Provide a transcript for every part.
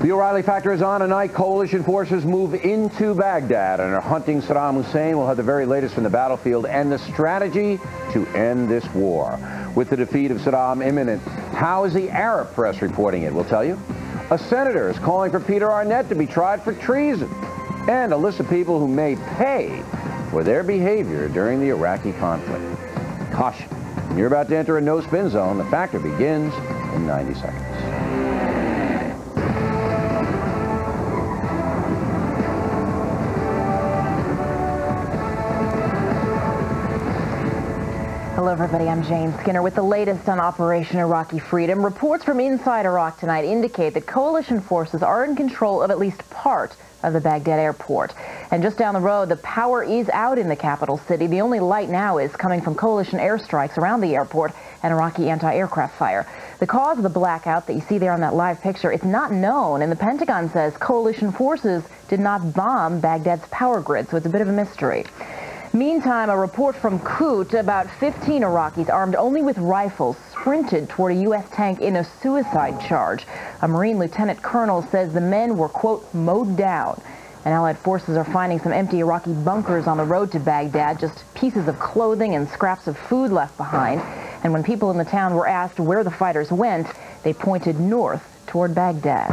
The O'Reilly Factor is on tonight. Coalition forces move into Baghdad and are hunting Saddam Hussein. We'll have the very latest from the battlefield and the strategy to end this war. With the defeat of Saddam imminent, how is the Arab press reporting it? We'll tell you. A senator is calling for Peter Arnett to be tried for treason. And a list of people who may pay for their behavior during the Iraqi conflict. Caution. You're about to enter a no-spin zone. The Factor begins in 90 seconds. Hello, everybody. I'm Jane Skinner with the latest on Operation Iraqi Freedom. Reports from inside Iraq tonight indicate that coalition forces are in control of at least part of the Baghdad airport. And just down the road, the power is out in the capital city. The only light now is coming from coalition airstrikes around the airport and Iraqi anti-aircraft fire. The cause of the blackout that you see there on that live picture is not known, and the Pentagon says coalition forces did not bomb Baghdad's power grid, so it's a bit of a mystery. Meantime, a report from cont'd, about 15 Iraqis armed only with rifles sprinted toward a U.S. tank in a suicide charge. A Marine lieutenant colonel says the men were, quote, mowed down. And Allied forces are finding some empty Iraqi bunkers on the road to Baghdad, just pieces of clothing and scraps of food left behind. And when people in the town were asked where the fighters went, they pointed north toward Baghdad.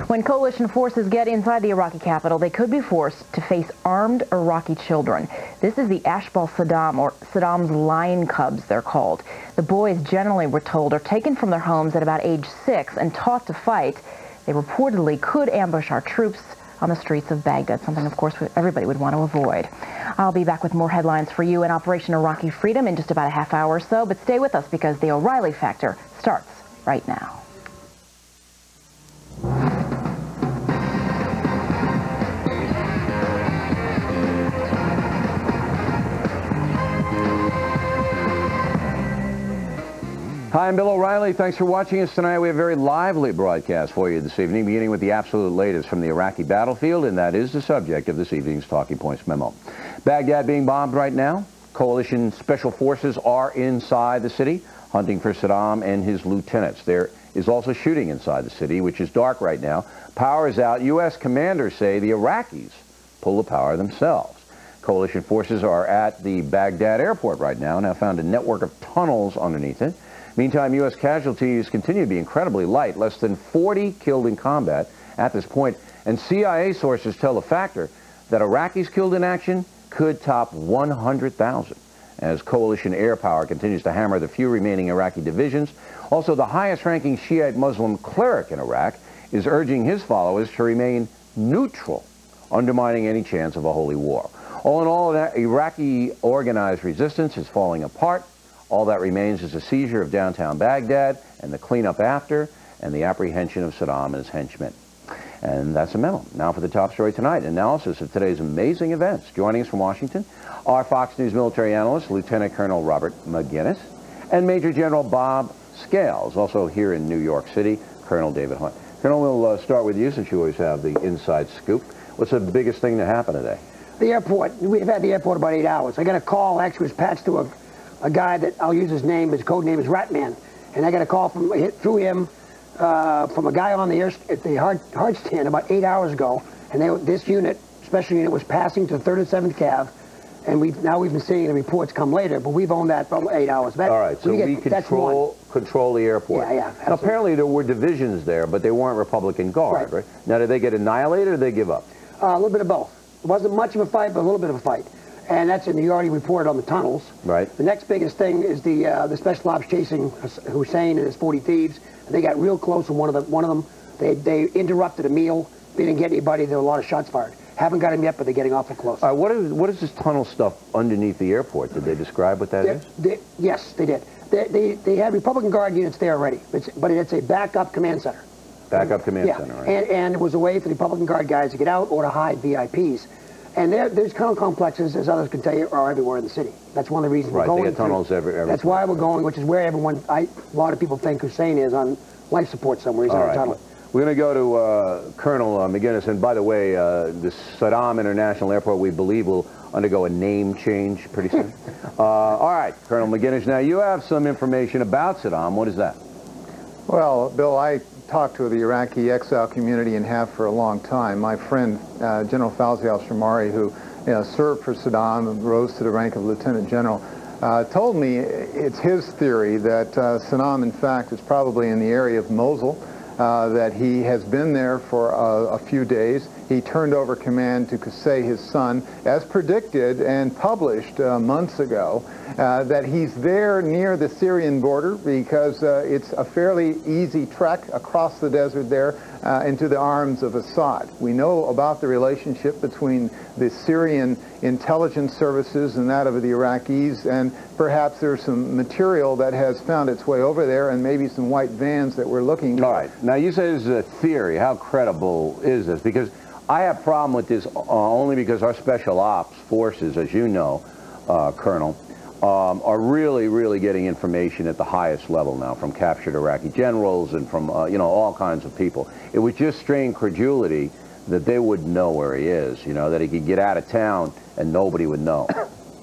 When coalition forces get inside the Iraqi capital, they could be forced to face armed Iraqi children. This is the Ashbal Saddam, or Saddam's lion cubs, they're called. The boys, generally, we're told, are taken from their homes at about age 6 and taught to fight. They reportedly could ambush our troops on the streets of Baghdad, something, of course, everybody would want to avoid. I'll be back with more headlines for you in Operation Iraqi Freedom in just about a half hour or so, but stay with us because the O'Reilly Factor starts right now. Hi, I'm Bill O'Reilly. Thanks for watching us tonight. We have a very lively broadcast for you this evening, beginning with the absolute latest from the Iraqi battlefield, and that is the subject of this evening's Talking Points memo. Baghdad being bombed right now. Coalition special forces are inside the city, hunting for Saddam and his lieutenants. There is also shooting inside the city, which is dark right now. Power is out. U.S. commanders say the Iraqis pull the power themselves. Coalition forces are at the Baghdad airport right now and have found a network of tunnels underneath it. Meantime, U.S. casualties continue to be incredibly light, less than 40 killed in combat at this point, and CIA sources tell the Factor that Iraqis killed in action could top 100,000 as coalition air power continues to hammer the few remaining Iraqi divisions. Also, the highest-ranking Shiite Muslim cleric in Iraq is urging his followers to remain neutral, undermining any chance of a holy war. All in all, that Iraqi organized resistance is falling apart. All that remains is a seizure of downtown Baghdad and the cleanup after and the apprehension of Saddam and his henchmen. And that's a memo. Now for the top story tonight, analysis of today's amazing events. Joining us from Washington are Fox News military analyst Lieutenant Colonel Robert McGinnis and Major General Bob Scales. Also here in New York City, Colonel David Hunt. Colonel, we'll start with you since you always have the inside scoop. What's the biggest thing to happen today? The airport. We've had the airport about 8 hours. I got a call, actually was patched to a guy that I'll use his name, his code name is Ratman, and I got a call through him from a guy on the at the hard stand about 8 hours ago, and this unit, special unit, was passing to 3rd and 7th Cav, and we've been seeing the reports come later, but we've owned that for 8 hours. All right, so we control the airport. Yeah. Now, apparently there were divisions there, but they weren't Republican Guard, right? Now, did they get annihilated or did they give up? A little bit of both. It wasn't much of a fight, but a little bit of a fight. And that's you already reported on the tunnels. Right. The next biggest thing is the special ops chasing Hussein and his 40 thieves. They got real close with one of them. They interrupted a meal. They didn't get anybody. There were a lot of shots fired. Haven't got him yet, but they're getting awful close. What is this tunnel stuff underneath the airport? Did they describe what that is? Yes, they did. They had Republican Guard units there already, but it's a backup command center. Backup command center, right? And it was a way for the Republican Guard guys to get out or to hide VIPs. And there's tunnel complexes, as others can tell you, are everywhere in the city. That's one of the reasons we're going. They get tunnels everywhere. That's why we're going, which is where a lot of people think Hussein is on life support somewhere. He's on a tunnel. We're going to go to Colonel McGinnis. And by the way, the Saddam International Airport, we believe, will undergo a name change pretty soon. All right, Colonel McGinnis. Now, you have some information about Saddam. What is that? Well, Bill, I talked to the Iraqi exile community and have for a long time. My friend, General Fawzi al-Shamari, who served for Saddam and rose to the rank of Lieutenant General, told me it's his theory that Saddam, in fact, is probably in the area of Mosul, that he has been there for a few days. He turned over command to Qusay, his son, as predicted and published months ago, that he's there near the Syrian border because it's a fairly easy trek across the desert there into the arms of Assad. We know about the relationship between the Syrian intelligence services and that of the Iraqis, and perhaps there's some material that has found its way over there and maybe some white vans that we're looking for. All right. Now, you say this is a theory. How credible is this? Because I have a problem with this only because our special ops forces, as you know, Colonel, are really getting information at the highest level now from captured Iraqi generals and from, all kinds of people. It would just strain credulity that they wouldn't know where he is, that he could get out of town and nobody would know.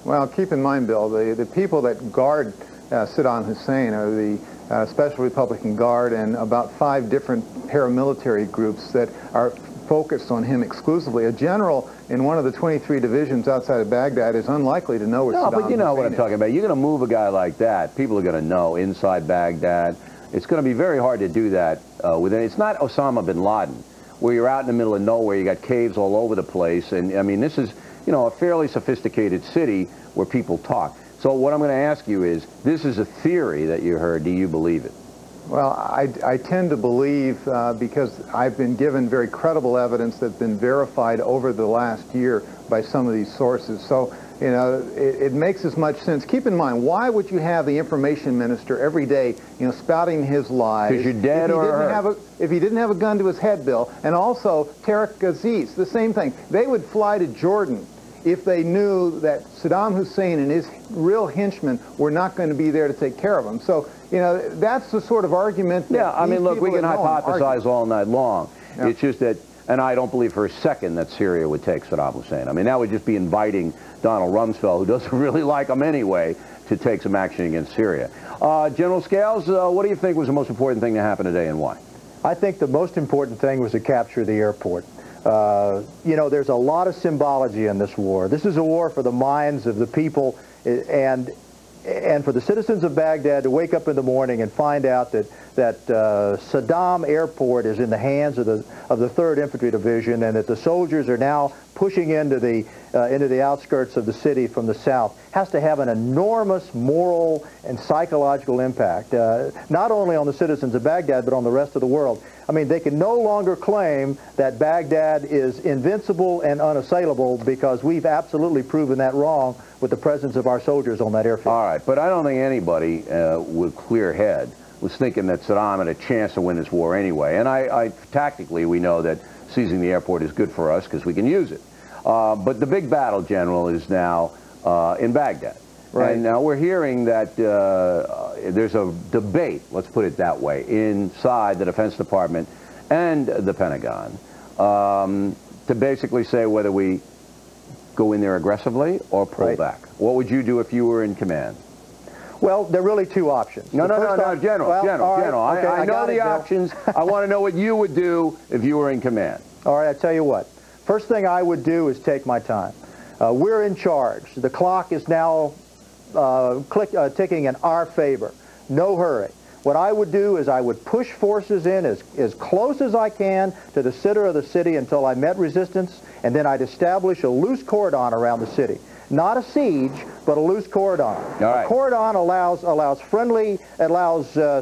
Well, keep in mind, Bill, the people that guard Saddam Hussein are the Special Republican Guard and about 5 different paramilitary groups that are focused on him exclusively. A general in one of the 23 divisions outside of Baghdad is unlikely to know where Saddam Hussein is. No, but you know what I'm talking about. You're going to move a guy like that, people are going to know inside Baghdad. It's going to be very hard to do that it's not Osama bin Laden, where you're out in the middle of nowhere, you got caves all over the place, and I mean, this is, a fairly sophisticated city where people talk. So what I'm going to ask you is, this is a theory that you heard, do you believe it? Well, I tend to believe, because I've been given very credible evidence that's been verified over the last year by some of these sources. So, it makes as much sense. Keep in mind, why would you have the information minister every day, spouting his lies? Because you're dead or hurt. If he didn't have a gun to his head, Bill. And also, Tariq Aziz, the same thing. They would fly to Jordan if they knew that Saddam Hussein and his real henchmen were not going to be there to take care of him. So, that's the sort of argument that I mean, look, we can hypothesize all night long. Yeah. It's just that, and I don't believe for a second that Syria would take Saddam Hussein. I mean, that would just be inviting Donald Rumsfeld, who doesn't really like him anyway, to take some action against Syria. General Scales, what do you think was the most important thing to happen today and why? I think the most important thing was to capture the airport. There's a lot of symbology in this war. This is a war for the minds of the people and for the citizens of Baghdad to wake up in the morning and find out that Saddam Airport is in the hands of the 3rd Infantry Division, and that the soldiers are now pushing into the outskirts of the city from the south, has to have an enormous moral and psychological impact, not only on the citizens of Baghdad, but on the rest of the world. I mean, they can no longer claim that Baghdad is invincible and unassailable, because we've absolutely proven that wrong with the presence of our soldiers on that airfield. All right, but I don't think anybody with clear head was thinking that Saddam had a chance to win this war anyway. And tactically, we know that seizing the airport is good for us because we can use it. But the big battle, General, is now in Baghdad. Right. And now we're hearing that there's a debate, let's put it that way, inside the Defense Department and the Pentagon to basically say whether we go in there aggressively or pull back. What would you do if you were in command? Well, there are really 2 options. No, General. Okay, I know the options. I want to know what you would do if you were in command. All right, I tell you what. First thing I would do is take my time. We're in charge. The clock is now ticking in our favor. No hurry. What I would do is I would push forces in as close as I can to the center of the city until I met resistance, and then I'd establish a loose cordon around the city. Not a siege, but a loose cordon. All right. A cordon allows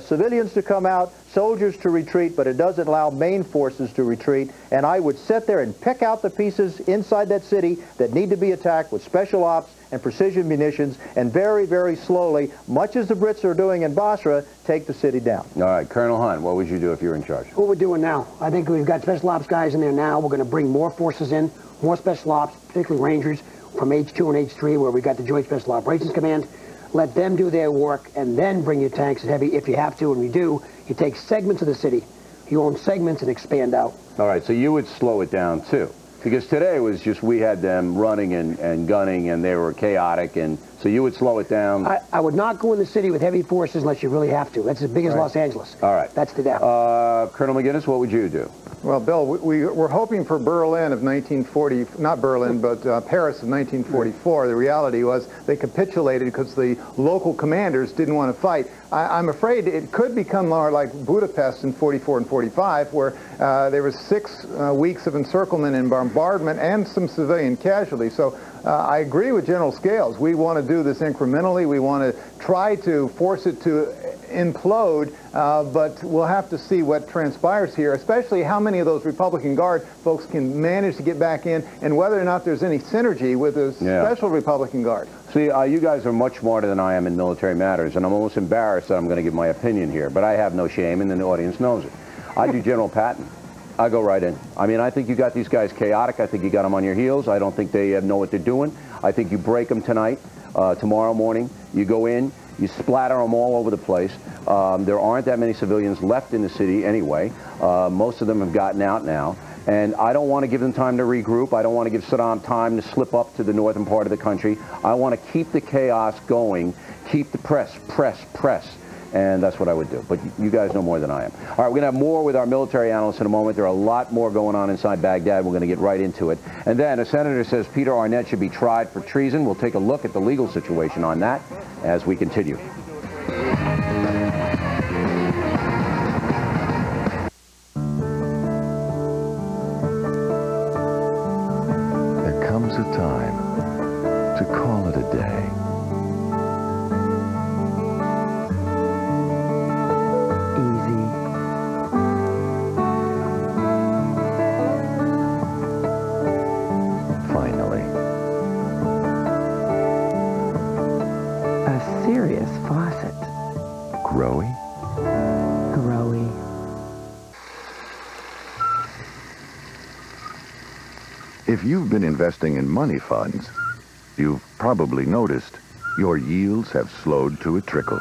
civilians to come out, soldiers to retreat, but it doesn't allow main forces to retreat. And I would sit there and pick out the pieces inside that city that need to be attacked with special ops and precision munitions, and very, very slowly, much as the Brits are doing in Basra, take the city down. All right, Colonel Hunt, what would you do if you were in charge? What we're doing now, I think we've got special ops guys in there now. We're going to bring more forces in, more special ops, particularly Rangers, from H2 and H3, where we got the Joint Special Operations Command. Let them do their work, and then bring your tanks and heavy if you have to, and we do. You take segments of the city, you own segments, and expand out. All right, so you would slow it down too. Because today was just, we had them running and gunning, and they were chaotic, and so you would slow it down. I would not go in the city with heavy forces unless you really have to. That's as big as Los Angeles. All right. That's the death. Colonel McGinnis, what would you do? Well, Bill, we were hoping for Berlin of 1940, not Berlin, but Paris of 1944. The reality was they capitulated because the local commanders didn't want to fight. I'm afraid it could become more like Budapest in 44 and 45, where there was 6 weeks of encirclement and bombardment and some civilian casualties. So I agree with General Scales. We want to do this incrementally. We want to try to force it to implode, but we'll have to see what transpires here, especially how many of those Republican Guard folks can manage to get back in, and whether or not there's any synergy with the special Republican Guard. See, you guys are much smarter than I am in military matters, and I'm almost embarrassed that I'm going to give my opinion here, but I have no shame, and the audience knows it. I do General Patton. I go right in. I mean, I think you got these guys chaotic. I think you got them on your heels. I don't think they know what they're doing. I think you break them tonight, tomorrow morning. You go in, you splatter them all over the place. There aren't that many civilians left in the city anyway. Most of them have gotten out now. And I don't want to give them time to regroup. I don't want to give Saddam time to slip up to the northern part of the country. I want to keep the chaos going, keep the press. And that's what I would do. But you guys know more than I am. All right, we're going to have more with our military analysts in a moment. There are a lot more going on inside Baghdad. We're going to get right into it. And then a senator says Peter Arnett should be tried for treason. We'll take a look at the legal situation on that as we continue. There comes a time to call it a day. Serious faucet. Growy? Growy. If you've been investing in money funds, you've probably noticed your yields have slowed to a trickle.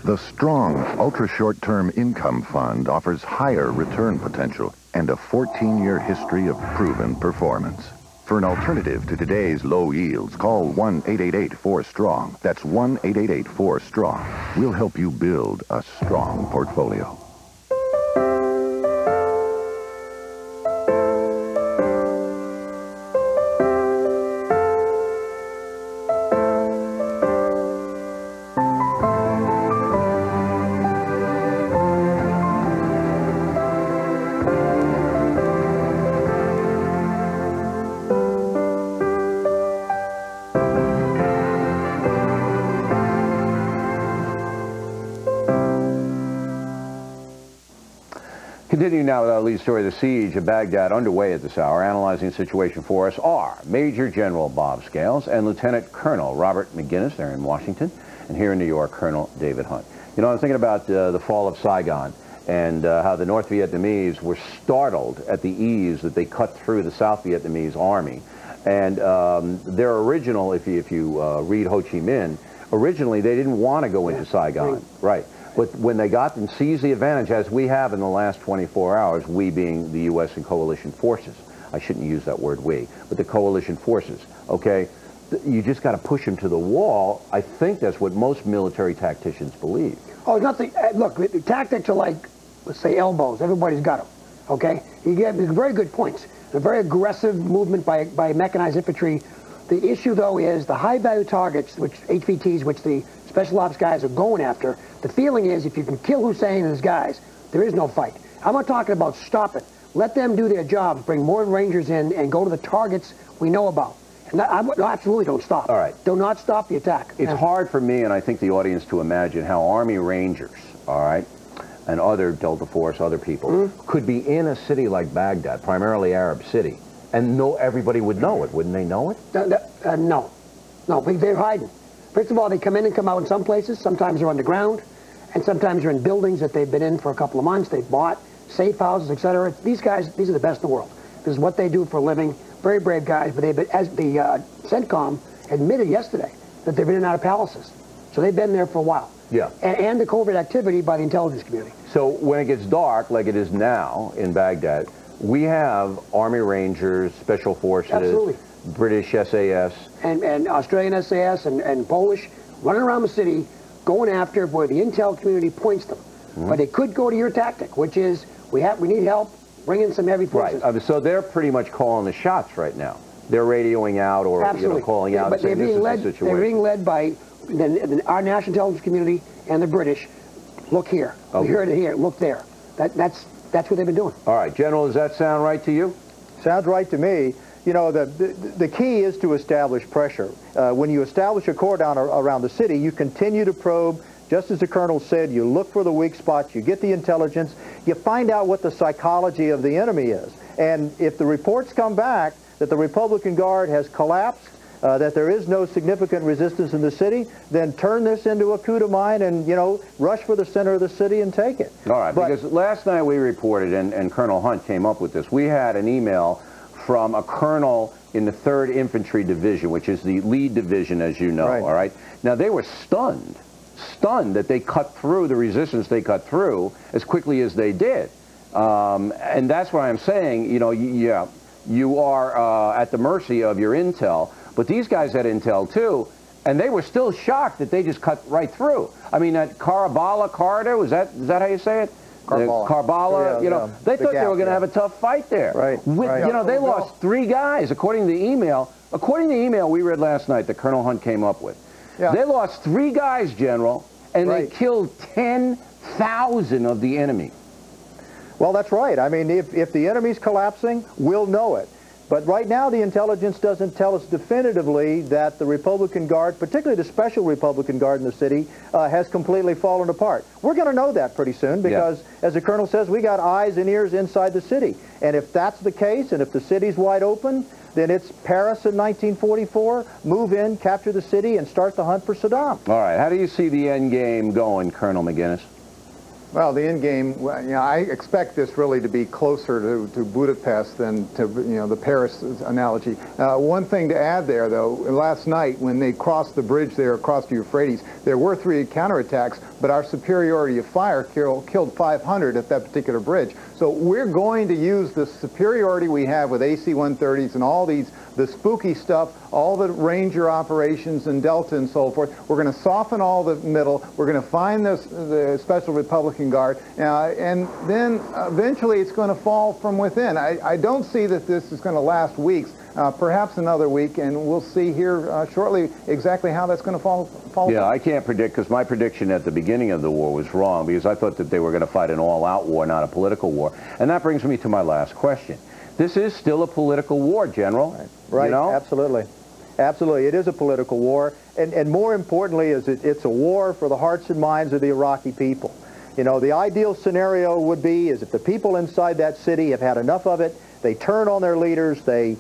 The strong, ultra-short-term income fund offers higher return potential and a 14-year history of proven performance. For an alternative to today's low yields, call 1-888-4STRONG. That's 1-888-4STRONG. We'll help you build a strong portfolio. Continuing now with our lead story, the siege of Baghdad underway at this hour. Analyzing the situation for us are Major General Bob Scales and Lieutenant Colonel Robert McGinnis. They're in Washington. And here in New York, Colonel David Hunt. You know, I was thinking about the fall of Saigon and how the North Vietnamese were startled at the ease that they cut through the South Vietnamese army. And their original, if you read Ho Chi Minh, originally they didn't want to go into Saigon. Right. But when they got and seized the advantage, as we have in the last 24 hours, we being the U.S. and coalition forces. I shouldn't use that word we, but the coalition forces, okay? You just got to push them to the wall. I think that's what most military tacticians believe. Oh, nothing. Look, the tactics are like, let's say, elbows. Everybody's got them, okay? You get very good points. A very aggressive movement by mechanized infantry. The issue, though, is the high-value targets, which HVTs, which the special ops guys are going after. The feeling is if you can kill Hussein and his guys, there is no fight. I'm not talking about stop it. Let them do their jobs, bring more Rangers in, and go to the targets we know about. And absolutely don't stop. All right. Do not stop the attack. It's hard for me, and I think the audience, to imagine how Army Rangers, all right, and other Delta Force, other people, could be in a city like Baghdad, primarily Arab city, and everybody would know it. Wouldn't they know it? No. No, they're hiding. First of all, they come in and come out in some places. Sometimes they're underground, and sometimes they're in buildings that they've been in for a couple of months. They've bought safe houses, etc. These guys, these are the best in the world. This is what they do for a living. Very brave guys, but they've been, as the CENTCOM admitted yesterday, that they've been in and out of palaces. So they've been there for a while. Yeah. And the covert activity by the intelligence community. So when it gets dark, like it is now in Baghdad, we have Army Rangers, Special Forces, Absolutely. British SAS. And Australian SAS and Polish running around the city going after where the intel community points them. But it could go to your tactic, which is we need help, bring in some heavy forces. Right. So they're pretty much calling the shots right now. They're radioing out or calling out. But they're being led by our national intelligence community and the British. Look here. We heard it here. Look there. That's what they've been doing. All right, General, does that sound right to you? Sounds right to me. You know, the key is to establish pressure. When you establish a cordon around the city, you continue to probe. Just as the Colonel said, you look for the weak spots, you get the intelligence, you find out what the psychology of the enemy is. And if the reports come back that the Republican Guard has collapsed, that there is no significant resistance in the city, then turn this into a coup de main and, you know, rush for the center of the city and take it. All right, because last night we reported, and Colonel Hunt came up with this, we had an email from a colonel in the 3rd Infantry Division, which is the lead division, as you know, all right? Now, they were stunned that they cut through the resistance they cut through as quickly as they did. And that's why I'm saying, you know, you are at the mercy of your intel, but these guys had intel too, and they were still shocked that they just cut right through. I mean, that corridor, is that how you say it? Karbala, you know, they thought they were going to have a tough fight there. Right. You know, they lost 3 guys, according to the email. According to the email we read last night that Colonel Hunt came up with. They lost 3 guys, General, and they killed 10,000 of the enemy. Well, that's right. I mean, if the enemy's collapsing, we'll know it. But right now, the intelligence doesn't tell us definitively that the Republican Guard, particularly the Special Republican Guard in the city, has completely fallen apart. We're going to know that pretty soon because, as the Colonel says, we got eyes and ears inside the city. And if that's the case, and if the city's wide open, then it's Paris in 1944, move in, capture the city, and start the hunt for Saddam. All right. How do you see the end game going, Colonel McGinnis? Well, the end game, you know, I expect this really to be closer to Budapest than to, you know, the Paris analogy. One thing to add there, though, last night when they crossed the bridge there across the Euphrates, there were 3 counterattacks, but our superiority of fire killed 500 at that particular bridge. So we're going to use the superiority we have with AC-130s and all the spooky stuff, all the Ranger operations and Delta and so forth. We're going to soften all the middle. We're going to find the Special Republican Guard, and then eventually it's going to fall from within. I don't see that this is going to last weeks, perhaps another week, and we'll see here shortly exactly how that's going to fall apart. I can't predict, because my prediction at the beginning of the war was wrong, because I thought that they were going to fight an all-out war, not a political war. And that brings me to my last question. This is still a political war, General. Right, you know? Absolutely. Absolutely. It is a political war. And more importantly, it's a war for the hearts and minds of the Iraqi people. You know, the ideal scenario would be is if the people inside that city have had enough of it, they turn on their leaders, they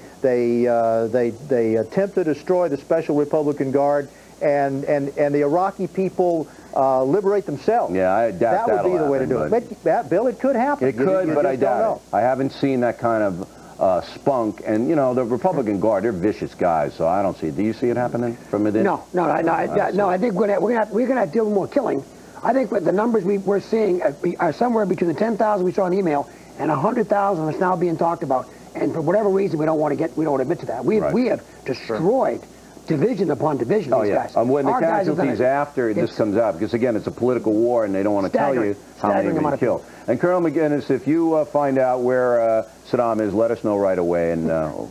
attempt to destroy the Special Republican Guard, and the Iraqi people liberate themselves. Yeah, I doubt that would be the way to do it. But, Bill, it could happen. It could, but I doubt it. I haven't seen that kind of spunk, and you know the Republican Guard, they're vicious guys, so I don't see it. Do you see it happening from within? No. I think we're gonna have to deal with more killing. I think what the numbers we're seeing are somewhere between the 10,000 we saw in the email and 100,000 that's now being talked about. And for whatever reason, we don't want to admit to that. We have destroyed division upon division. These guys. When the casualties after this comes out, because again, it's a political war, and they don't want to tell you how many have been killed. And Colonel McGinnis, if you find out where Saddam is, let us know right away, and we'll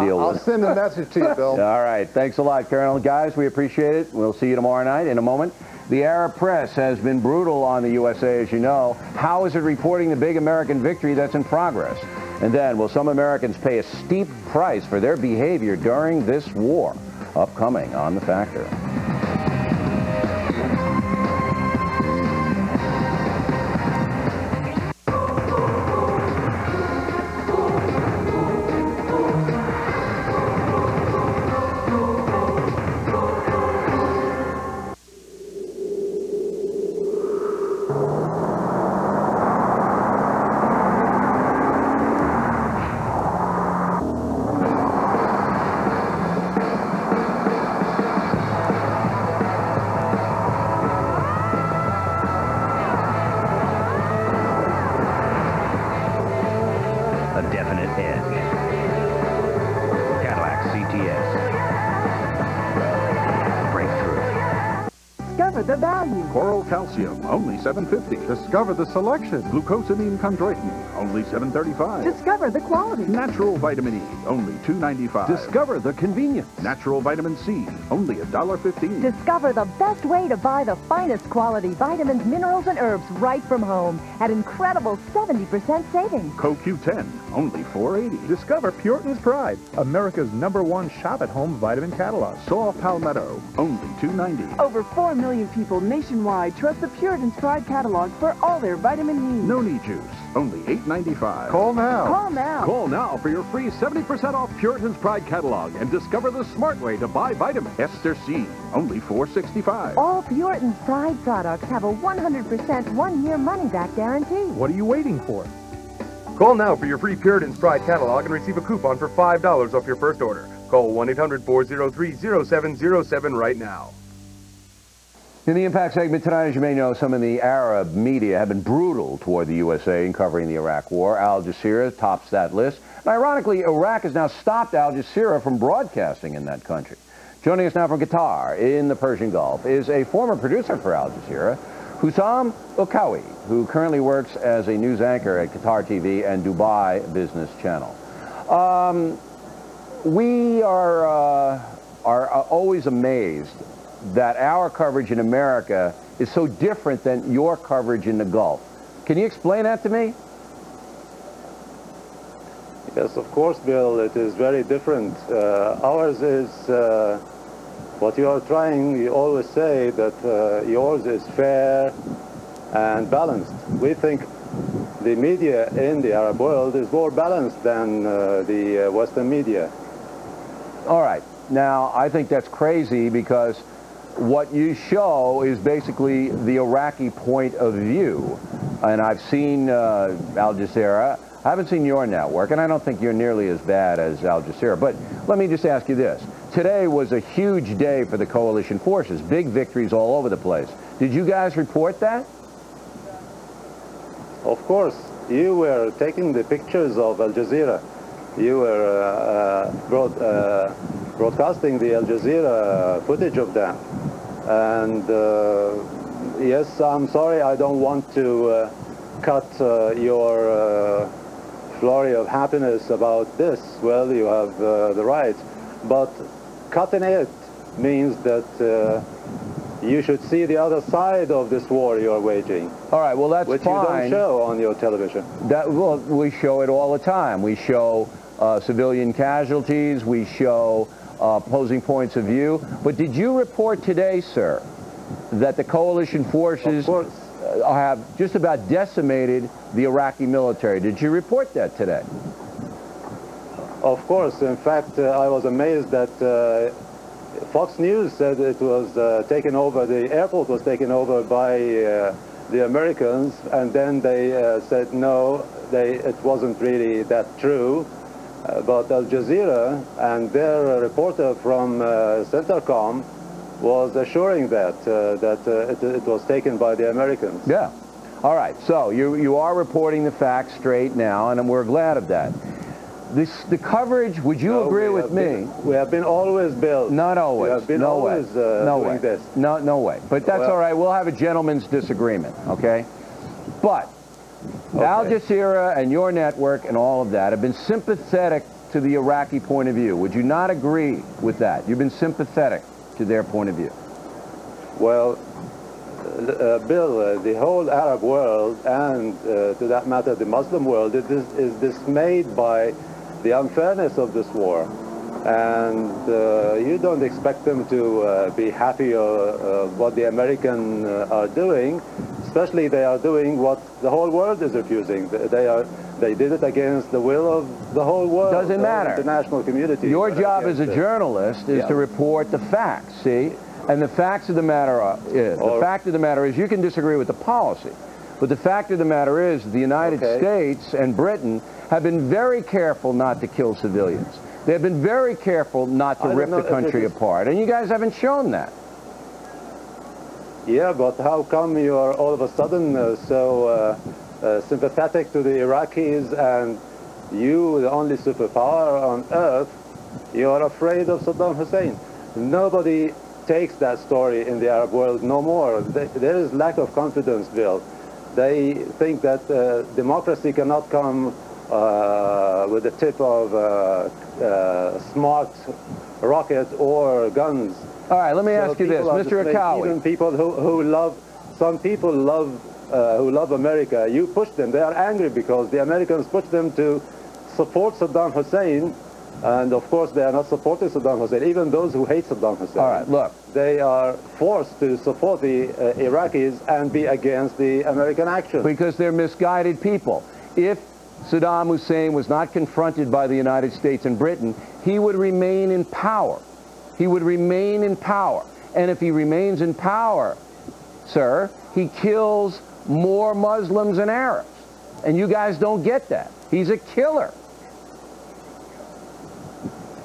deal with it. I'll send a message to you, Bill. All right. Thanks a lot, Colonel. Guys, we appreciate it. We'll see you tomorrow night in a moment. The Arab press has been brutal on the USA, as you know. How is it reporting the big American victory that's in progress? And then, will some Americans pay a steep price for their behavior during this war? Upcoming on The Factor. Discover the value. Coral calcium, only $7.50. Discover the selection. Glucosamine chondroitin, only $7.35. Discover the quality. Natural vitamin E, only $2.95. Discover the convenience. Natural vitamin C, only $1.15. Discover the best way to buy the finest quality vitamins, minerals, and herbs right from home at incredible 70% savings. CoQ10, only $4.80. Discover Puritan's Pride, America's #1 shop-at-home vitamin catalog. Saw Palmetto, only $2.90. Over 4 million people nationwide trust the Puritan's Pride catalog for all their vitamin needs. Noni juice, only $8.95. Call now. Call now. Call now for your free 70% off Puritan's Pride catalog and discover the smart way to buy vitamins. Ester C, only $4.65. All Puritan's Pride products have a 100% one-year money-back guarantee. What are you waiting for? Call now for your free Puritan's Pride catalog and receive a coupon for $5 off your first order. Call 1-800-403-0707 right now. In the Impact segment tonight, as you may know, some of the Arab media have been brutal toward the USA in covering the Iraq War. Al Jazeera tops that list. And ironically, Iraq has now stopped Al Jazeera from broadcasting in that country. Joining us now from Qatar in the Persian Gulf is a former producer for Al Jazeera, Hussam Ukawi, who currently works as a news anchor at Qatar TV and Dubai Business Channel. We are always amazed that our coverage in America is so different than your coverage in the Gulf. Can you explain that to me? Yes, of course, Bill. It is very different. Ours is what you are trying. You always say that yours is fair and balanced. We think the media in the Arab world is more balanced than the Western media. All right. Now, I think that's crazy because what you show is basically the Iraqi point of view. And I've seen Al Jazeera. I haven't seen your network, and I don't think you're nearly as bad as Al Jazeera. But let me just ask you this. Today was a huge day for the coalition forces. Big victories all over the place. Did you guys report that? Of course. You were taking the pictures of Al Jazeera. You were broadcasting the Al Jazeera footage of them. And yes, I'm sorry, I don't want to cut your flurry of happiness about this. Well, you have the right. But cutting it means that you should see the other side of this war you're waging. All right, well, that's which fine. You don't show on your television. Well, we show it all the time. We show civilian casualties. We show opposing points of view. But did you report today, sir, that the coalition forces have just about decimated the Iraqi military? Did you report that today? Of course. In fact, I was amazed that Fox News said it was taken over, the airport was taken over by the Americans, and then they said no, it wasn't really that true. But Al Jazeera and their reporter from Centercom was assuring that it was taken by the Americans. Yeah. All right. So you are reporting the facts straight now, and we're glad of that. The coverage, would you agree with me? We have been always, Bill. Not always. We have been no always way. No doing way. this. No way. But that's all right. We'll have a gentleman's disagreement, okay? But Al Jazeera and your network and all of that have been sympathetic to the Iraqi point of view. Would you not agree with that? You've been sympathetic to their point of view. Well, Bill, the whole Arab world and, to that matter, the Muslim world is dismayed by the unfairness of this war. And you don't expect them to be happy what the Americans are doing. Especially they are doing what the whole world is refusing. They did it against the will of the whole world. Doesn't matter. The international community. Your job as a journalist is to report the facts, see? And the fact of the matter is you can disagree with the policy, but the fact of the matter is the United States and Britain have been very careful not to kill civilians. They've been very careful not to rip the country apart, and you guys haven't shown that. Yeah, but how come you are all of a sudden so sympathetic to the Iraqis, and you, the only superpower on earth, you are afraid of Saddam Hussein? Nobody takes that story in the Arab world no more. There is lack of confidence, Bill. They think that democracy cannot come with the tip of smart rocket or guns. All right, let me ask you this, Mr. Akawi. Even people who love, some people love, who love America, you push them. They are angry because the Americans push them to support Saddam Hussein. And of course, they are not supporting Saddam Hussein. Even those who hate Saddam Hussein, all right, look, they are forced to support the Iraqis and be against the American action. Because they're misguided people. If Saddam Hussein was not confronted by the United States and Britain, he would remain in power. He would remain in power. And if he remains in power, sir, he kills more Muslims and Arabs. And you guys don't get that. He's a killer.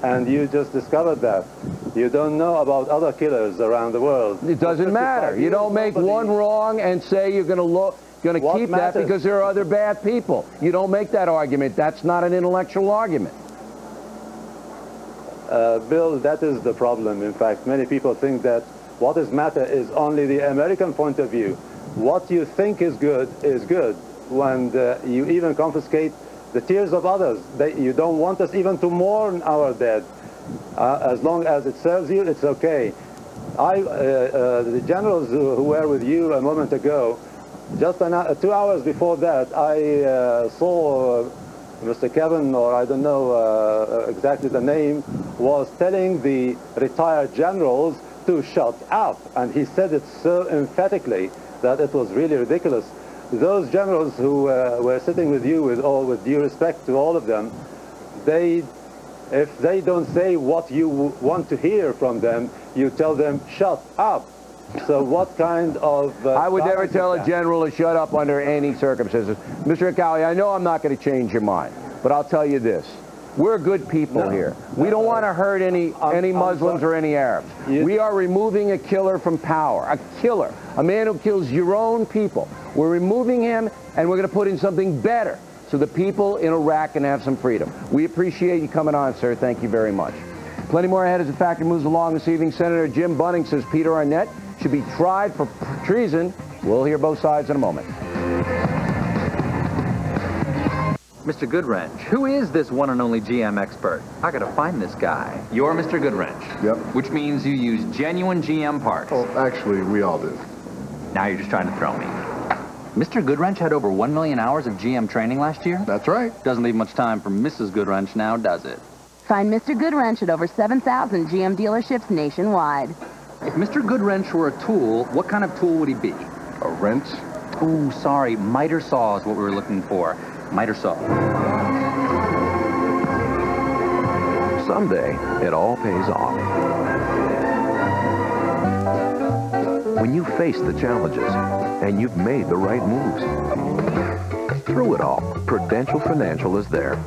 And you just discovered that. You don't know about other killers around the world. It doesn't matter. You don't make one wrong and say you're going to keep that because there are other bad people. You don't make that argument. That's not an intellectual argument. Bill, that is the problem. In fact, many people think that what is matter is only the American point of view. What you think is good when you even confiscate the tears of others. You don't want us even to mourn our dead. As long as it serves you, it's okay. The generals who were with you a moment ago, just 2 hours before that, I saw Mr. Kevin, or I don't know exactly the name, was telling the retired generals to shut up. And he said it so emphatically that it was really ridiculous. Those generals who were sitting with you, with due respect to all of them, if they don't say what you want to hear from them, you tell them, shut up. So what kind of... I would never tell a general to shut up under any circumstances. Mr. Akawi, I know I'm not going to change your mind, but I'll tell you this. We're good people here. We don't want to hurt any Muslims or any Arabs. We are removing a killer from power, a killer, a man who kills your own people. We're removing him, and we're going to put in something better so the people in Iraq can have some freedom. We appreciate you coming on, sir. Thank you very much. Plenty more ahead as the factor moves along this evening. Senator Jim Bunning says Peter Arnett should be tried for treason. We'll hear both sides in a moment. Mr. Goodwrench, who is this one and only GM expert? I gotta find this guy. You're Mr. Goodwrench? Yep. Which means you use genuine GM parts. Well, actually, we all do. Now you're just trying to throw me. Mr. Goodwrench had over 1 million hours of GM training last year? That's right. Doesn't leave much time for Mrs. Goodwrench now, does it? Find Mr. Goodwrench at over 7,000 GM dealerships nationwide. If Mr. Goodwrench were a tool, what kind of tool would he be? A wrench? Ooh, sorry, miter saw is what we were looking for. Miter saw. Someday, it all pays off. When you face the challenges and you've made the right moves. Through it all, Prudential Financial is there.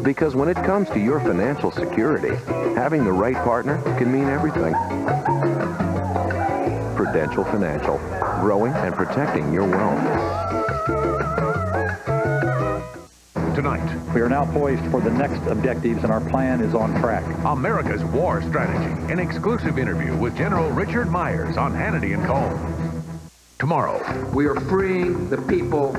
Because when it comes to your financial security, having the right partner can mean everything. Prudential Financial, growing and protecting your wealth. Tonight, we are now poised for the next objectives, and our plan is on track. America's war strategy. An exclusive interview with General Richard Myers on Hannity and Colm. Tomorrow, we are freeing the people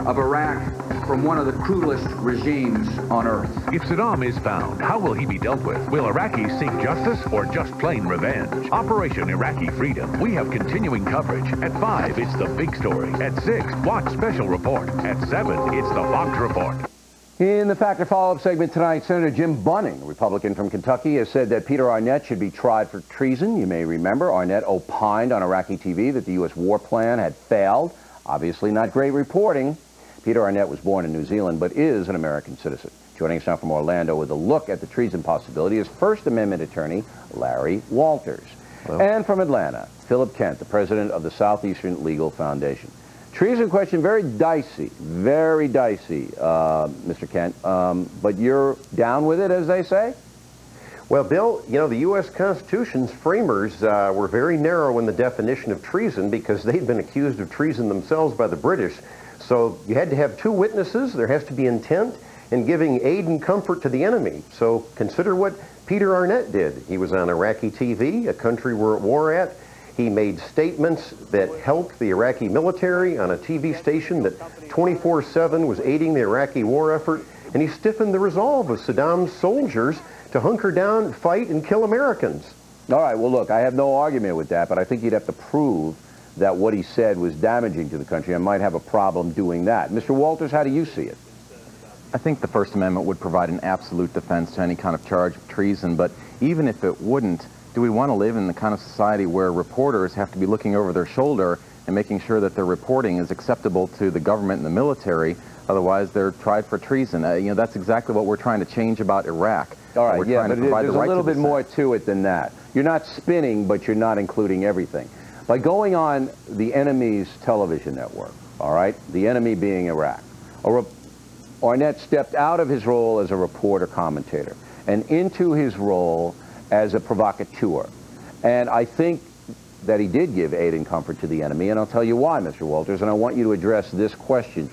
of Iraq from one of the cruelest regimes on earth. If Saddam is found, how will he be dealt with? Will Iraqis seek justice or just plain revenge? Operation Iraqi Freedom. We have continuing coverage. At 5, it's the big story. At 6, watch Special Report. At 7, it's the Fox Report. In the Factor follow-up segment tonight, Senator Jim Bunning, a Republican from Kentucky, has said that Peter Arnett should be tried for treason. You may remember Arnett opined on Iraqi TV that the U.S. war plan had failed. Obviously not great reporting. Peter Arnett was born in New Zealand but is an American citizen. Joining us now from Orlando with a look at the treason possibility is First Amendment attorney Larry Walters. Hello. And from Atlanta, Philip Kent, the president of the Southeastern Legal Foundation. Treason question, very dicey, Mr. Kent, but you're down with it, as they say? Well, Bill, you know, the U.S. Constitution's framers were very narrow in the definition of treason because they'd been accused of treason themselves by the British. So you had to have 2 witnesses, there has to be intent, and giving aid and comfort to the enemy. So consider what Peter Arnett did. He was on Iraqi TV, a country we're at war at. He made statements that helped the Iraqi military on a TV station that 24/7 was aiding the Iraqi war effort, and he stiffened the resolve of Saddam's soldiers to hunker down, fight, and kill Americans. All right, well, look, I have no argument with that, but I think you'd have to prove that what he said was damaging to the country. I might have a problem doing that. Mr. Walters, how do you see it? I think the First Amendment would provide an absolute defense to any kind of charge of treason, but even if it wouldn't, do we want to live in the kind of society where reporters have to be looking over their shoulder and making sure that their reporting is acceptable to the government and the military? Otherwise, they're tried for treason. You know, that's exactly what we're trying to change about Iraq. All right, we're yeah, but there's a little bit dissent. more to it than that. You're not spinning, but you're not including everything. By going on the enemy's television network, all right, the enemy being Iraq, Arnett stepped out of his role as a reporter commentator and into his role as a provocateur. And I think that he did give aid and comfort to the enemy, and I'll tell you why, Mr. Walters, and I want you to address this question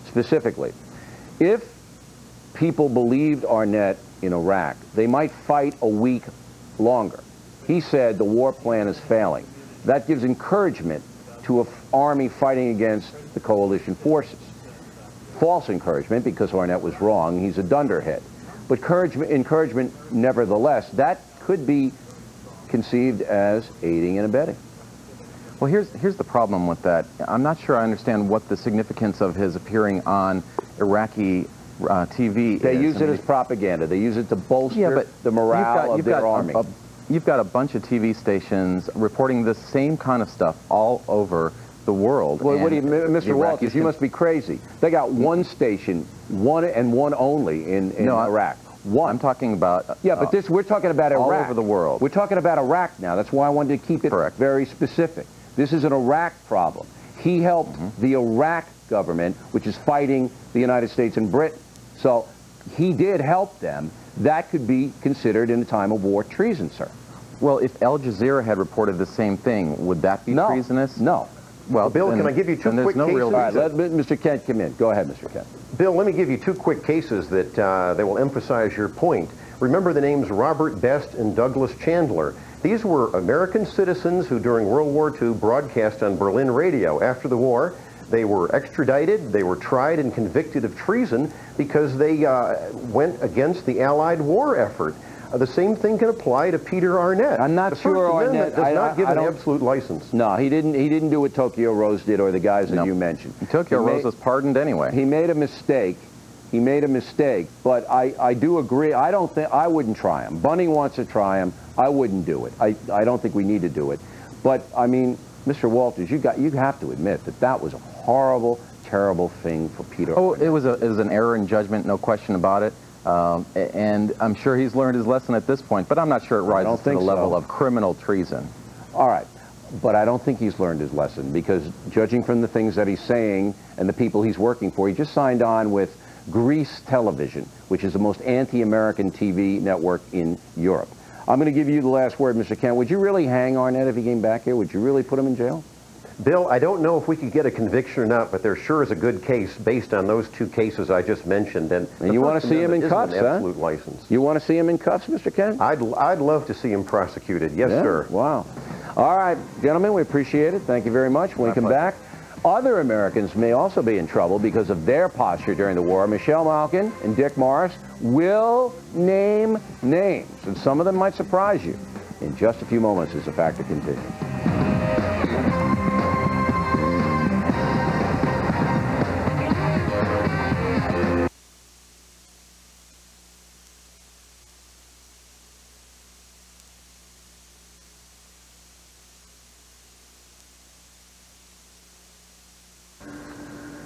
specifically. If people believed Arnett in Iraq, they might fight a week longer. He said the war plan is failing. That gives encouragement to an army fighting against the coalition forces. False encouragement, because Arnett was wrong. He's a dunderhead. But encouragement nevertheless, that could be conceived as aiding and abetting. Well, here's the problem with that. I'm not sure I understand what the significance of his appearing on Iraqi TV is. They use it as propaganda. They use it to bolster the morale of their army. You've got a bunch of TV stations reporting the same kind of stuff all over the world. Well, what do you, Mr. Walters, you must be crazy. They got one station, one and one only in Iraq. One. I'm talking about... yeah, but we're talking about Iraq. All over the world. We're talking about Iraq now. That's why I wanted to keep it very specific. This is an Iraq problem. He helped the Iraq government, which is fighting the United States and Britain. So he did help them. That could be considered in a time of war treason, sir. Well, if Al Jazeera had reported the same thing, would that be treasonous? No. Well, Bill, can I give you two quick cases? All right, let Mr. Kent come in. Go ahead, Mr. Kent. Bill, let me give you two quick cases that will emphasize your point. Remember the names Robert Best and Douglas Chandler. These were American citizens who during World War II broadcast on Berlin radio. After the war, they were extradited, they were tried and convicted of treason because they went against the Allied war effort. The same thing can apply to Peter Arnett. I'm not sure Arnett does not give an absolute license. No, he didn't do what Tokyo Rose did or the guys that you mentioned. Tokyo Rose was pardoned anyway. He made a mistake. He made a mistake, but I do agree. I wouldn't try him. Bunny wants to try him. I wouldn't do it. I don't think we need to do it. But I mean, Mr. Walters, you have to admit that was a horrible, terrible thing for Peter. Oh, it was an error in judgment, no question about it. And I'm sure he's learned his lesson at this point, but I'm not sure it rises to the level of criminal treason. All right, but I don't think he's learned his lesson because judging from the things that he's saying and the people he's working for, he just signed on with Greece Television, which is the most anti-American TV network in Europe. I'm going to give you the last word, Mr. Kent. Would you really hang Arnett if he came back here? Would you really put him in jail? Bill, I don't know if we could get a conviction or not, but there sure is a good case based on those two cases I just mentioned. And you want to see him in cuffs, huh? Absolute license. You want to see him in cuffs, Mr. Kent? I'd love to see him prosecuted. Yes, sir. Wow. All right, gentlemen, we appreciate it. Thank you very much. When we come back, other Americans may also be in trouble because of their posture during the war. Michelle Malkin and Dick Morris will name names, and some of them might surprise you. In just a few moments as the Factor continues.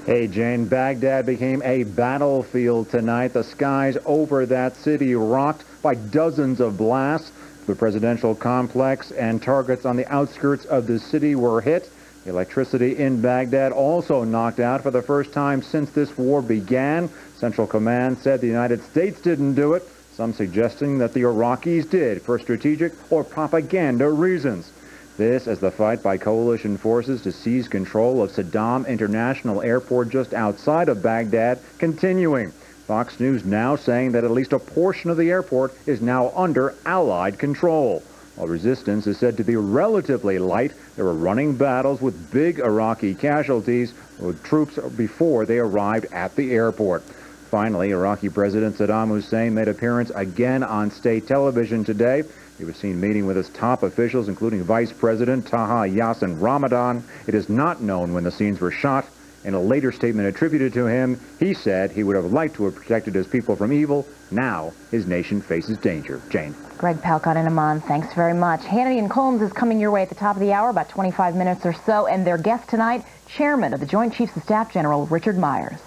Hey, Jane, Baghdad became a battlefield tonight. The skies over that city rocked by dozens of blasts. The presidential complex and targets on the outskirts of the city were hit. Electricity in Baghdad also knocked out for the first time since this war began. Central Command said the United States didn't do it, some suggesting that the Iraqis did for strategic or propaganda reasons. This as the fight by coalition forces to seize control of Saddam International Airport just outside of Baghdad continuing. Fox News now saying that at least a portion of the airport is now under Allied control. While resistance is said to be relatively light, there were running battles with big Iraqi casualties with troops before they arrived at the airport. Finally, Iraqi President Saddam Hussein made an appearance again on state television today. He was seen meeting with his top officials, including Vice President Taha Yassin Ramadan. It is not known when the scenes were shot. In a later statement attributed to him, he said he would have liked to have protected his people from evil. Now his nation faces danger. Jane. Greg Palcott and Amman, thanks very much. Hannity and Colmes is coming your way at the top of the hour, about 25 minutes or so, and their guest tonight, Chairman of the Joint Chiefs of Staff General Richard Myers.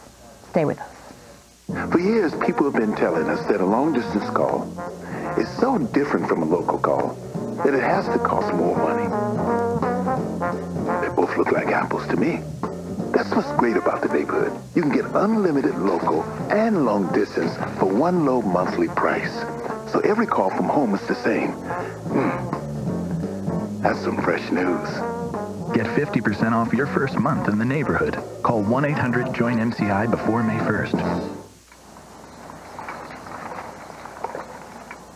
Stay with us. For years, people have been telling us that a long-distance call is so different from a local call that it has to cost more money. They both look like apples to me. That's what's great about the neighborhood. You can get unlimited local and long distance for one low monthly price. So every call from home is the same. That's some fresh news. Get 50% off your first month in the neighborhood. Call 1-800-JOIN-MCI before May 1st.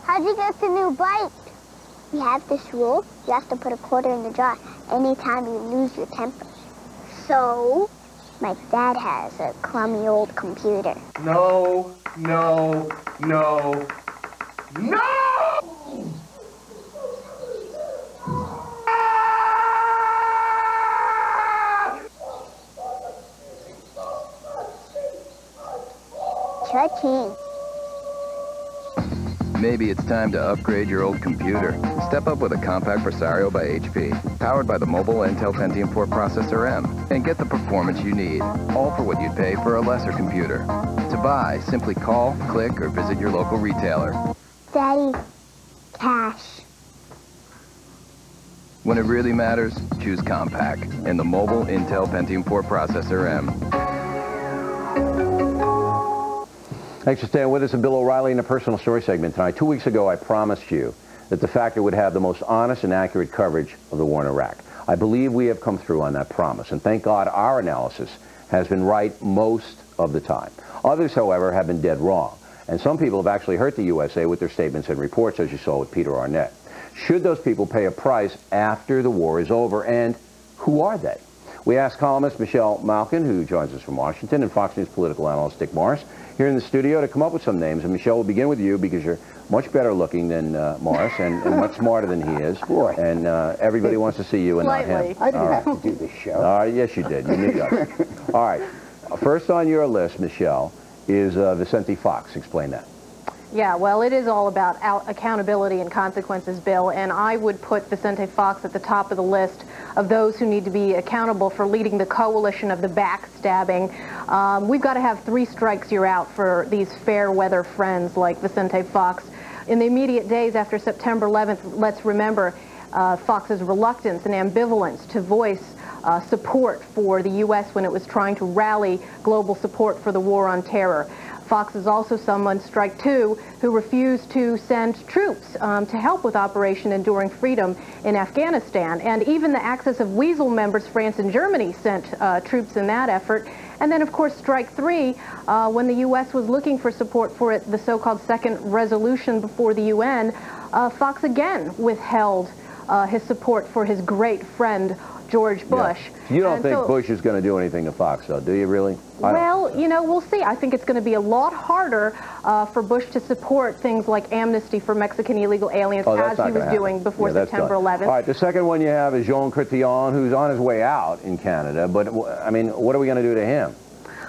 How'd you get the new bike? We have this rule. You have to put a quarter in the jar anytime you lose your temper. So, my dad has a crummy old computer. No, no, no, no! Cha-ching. Maybe it's time to upgrade your old computer. Step up with a compact Presario by HP, powered by the mobile Intel Pentium 4 processor M, and get the performance you need, all for what you'd pay for a lesser computer. To buy, simply call, click, or visit your local retailer. Daddy, cash. When it really matters, choose compact and the mobile Intel Pentium 4 processor M. Thanks for staying with us. I'm Bill O'Reilly in the Personal Story segment tonight. 2 weeks ago, I promised you that the Factor would have the most honest and accurate coverage of the war in Iraq. I believe we have come through on that promise, and thank God our analysis has been right most of the time. Others, however, have been dead wrong, and some people have actually hurt the USA with their statements and reports, as you saw with Peter Arnett. Should those people pay a price after the war is over, and who are they? We asked columnist Michelle Malkin, who joins us from Washington, and Fox News political analyst Dick Morris here in the studio to come up with some names. And Michelle, we'll begin with you because you're much better looking than Morris and much smarter than he is. Boy. And everybody wants to see you and not him. I didn't have to do this show. Yes, you did. You knew that. All right. First on your list, Michelle, is Vicente Fox. Explain that. Yeah, well, it is all about accountability and consequences, Bill, and I would put Vicente Fox at the top of the list of those who need to be accountable for leading the coalition of the backstabbing. We've got to have 3 strikes you're out for these fair weather friends like Vicente Fox. In the immediate days after September 11th, let's remember Fox's reluctance and ambivalence to voice support for the U.S. when it was trying to rally global support for the war on terror. Fox is also someone, strike 2, who refused to send troops to help with Operation Enduring Freedom in Afghanistan. And even the Axis of Weasel members, France and Germany, sent troops in that effort. And then, of course, strike 3, when the U.S. was looking for support for the so-called second resolution before the UN, Fox again withheld his support for his great friend, George Bush. Yeah. You don't think Bush is going to do anything to Fox, though, do you really? Well, you know, we'll see. I think it's going to be a lot harder for Bush to support things like amnesty for Mexican illegal aliens, as he was doing before September 11th. All right, the second one you have is Jean Chrétien, who's on his way out in Canada. But, I mean, what are we going to do to him?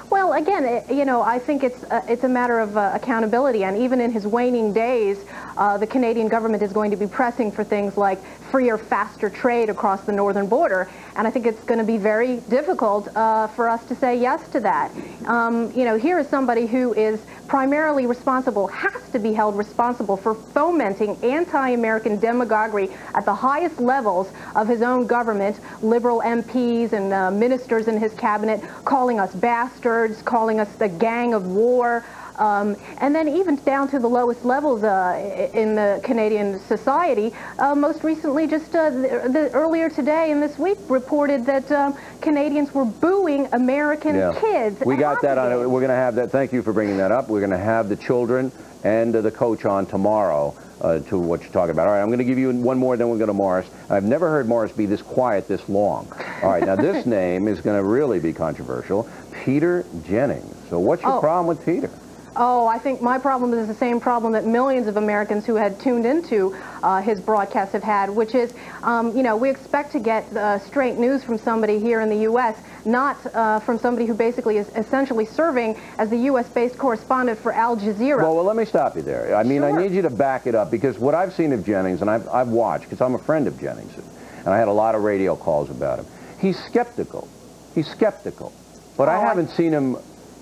Well, again, you know, I think it's a matter of accountability, and even in his waning days, the Canadian government is going to be pressing for things like freer, faster trade across the northern border, and I think it's going to be very difficult for us to say yes to that. You know, here is somebody who is primarily responsible, has to be held responsible for fomenting anti-American demagoguery at the highest levels of his own government, liberal MPs and ministers in his cabinet calling us bastards, calling us the gang of war, And then even down to the lowest levels in the Canadian society. Most recently, just earlier today and this week, reported that Canadians were booing American kids. We got that on it. We're going to have that. Thank you for bringing that up. We're going to have the children and the coach on tomorrow to what you're talking about. All right, I'm going to give you one more, then we'll go to Morris. I've never heard Morris be this quiet this long. All right, now this name is going to really be controversial. Peter Jennings. So what's your problem with Peter? Oh, I think my problem is the same problem that millions of Americans who had tuned into his broadcast have had, which is, you know, we expect to get straight news from somebody here in the U.S., not from somebody who basically is essentially serving as the U.S.-based correspondent for Al Jazeera. Well, let me stop you there. I mean, I need you to back it up, because what I've seen of Jennings, and I've watched, because I'm a friend of Jennings, and I had a lot of radio calls about him. He's skeptical. He's skeptical. But I haven't seen him,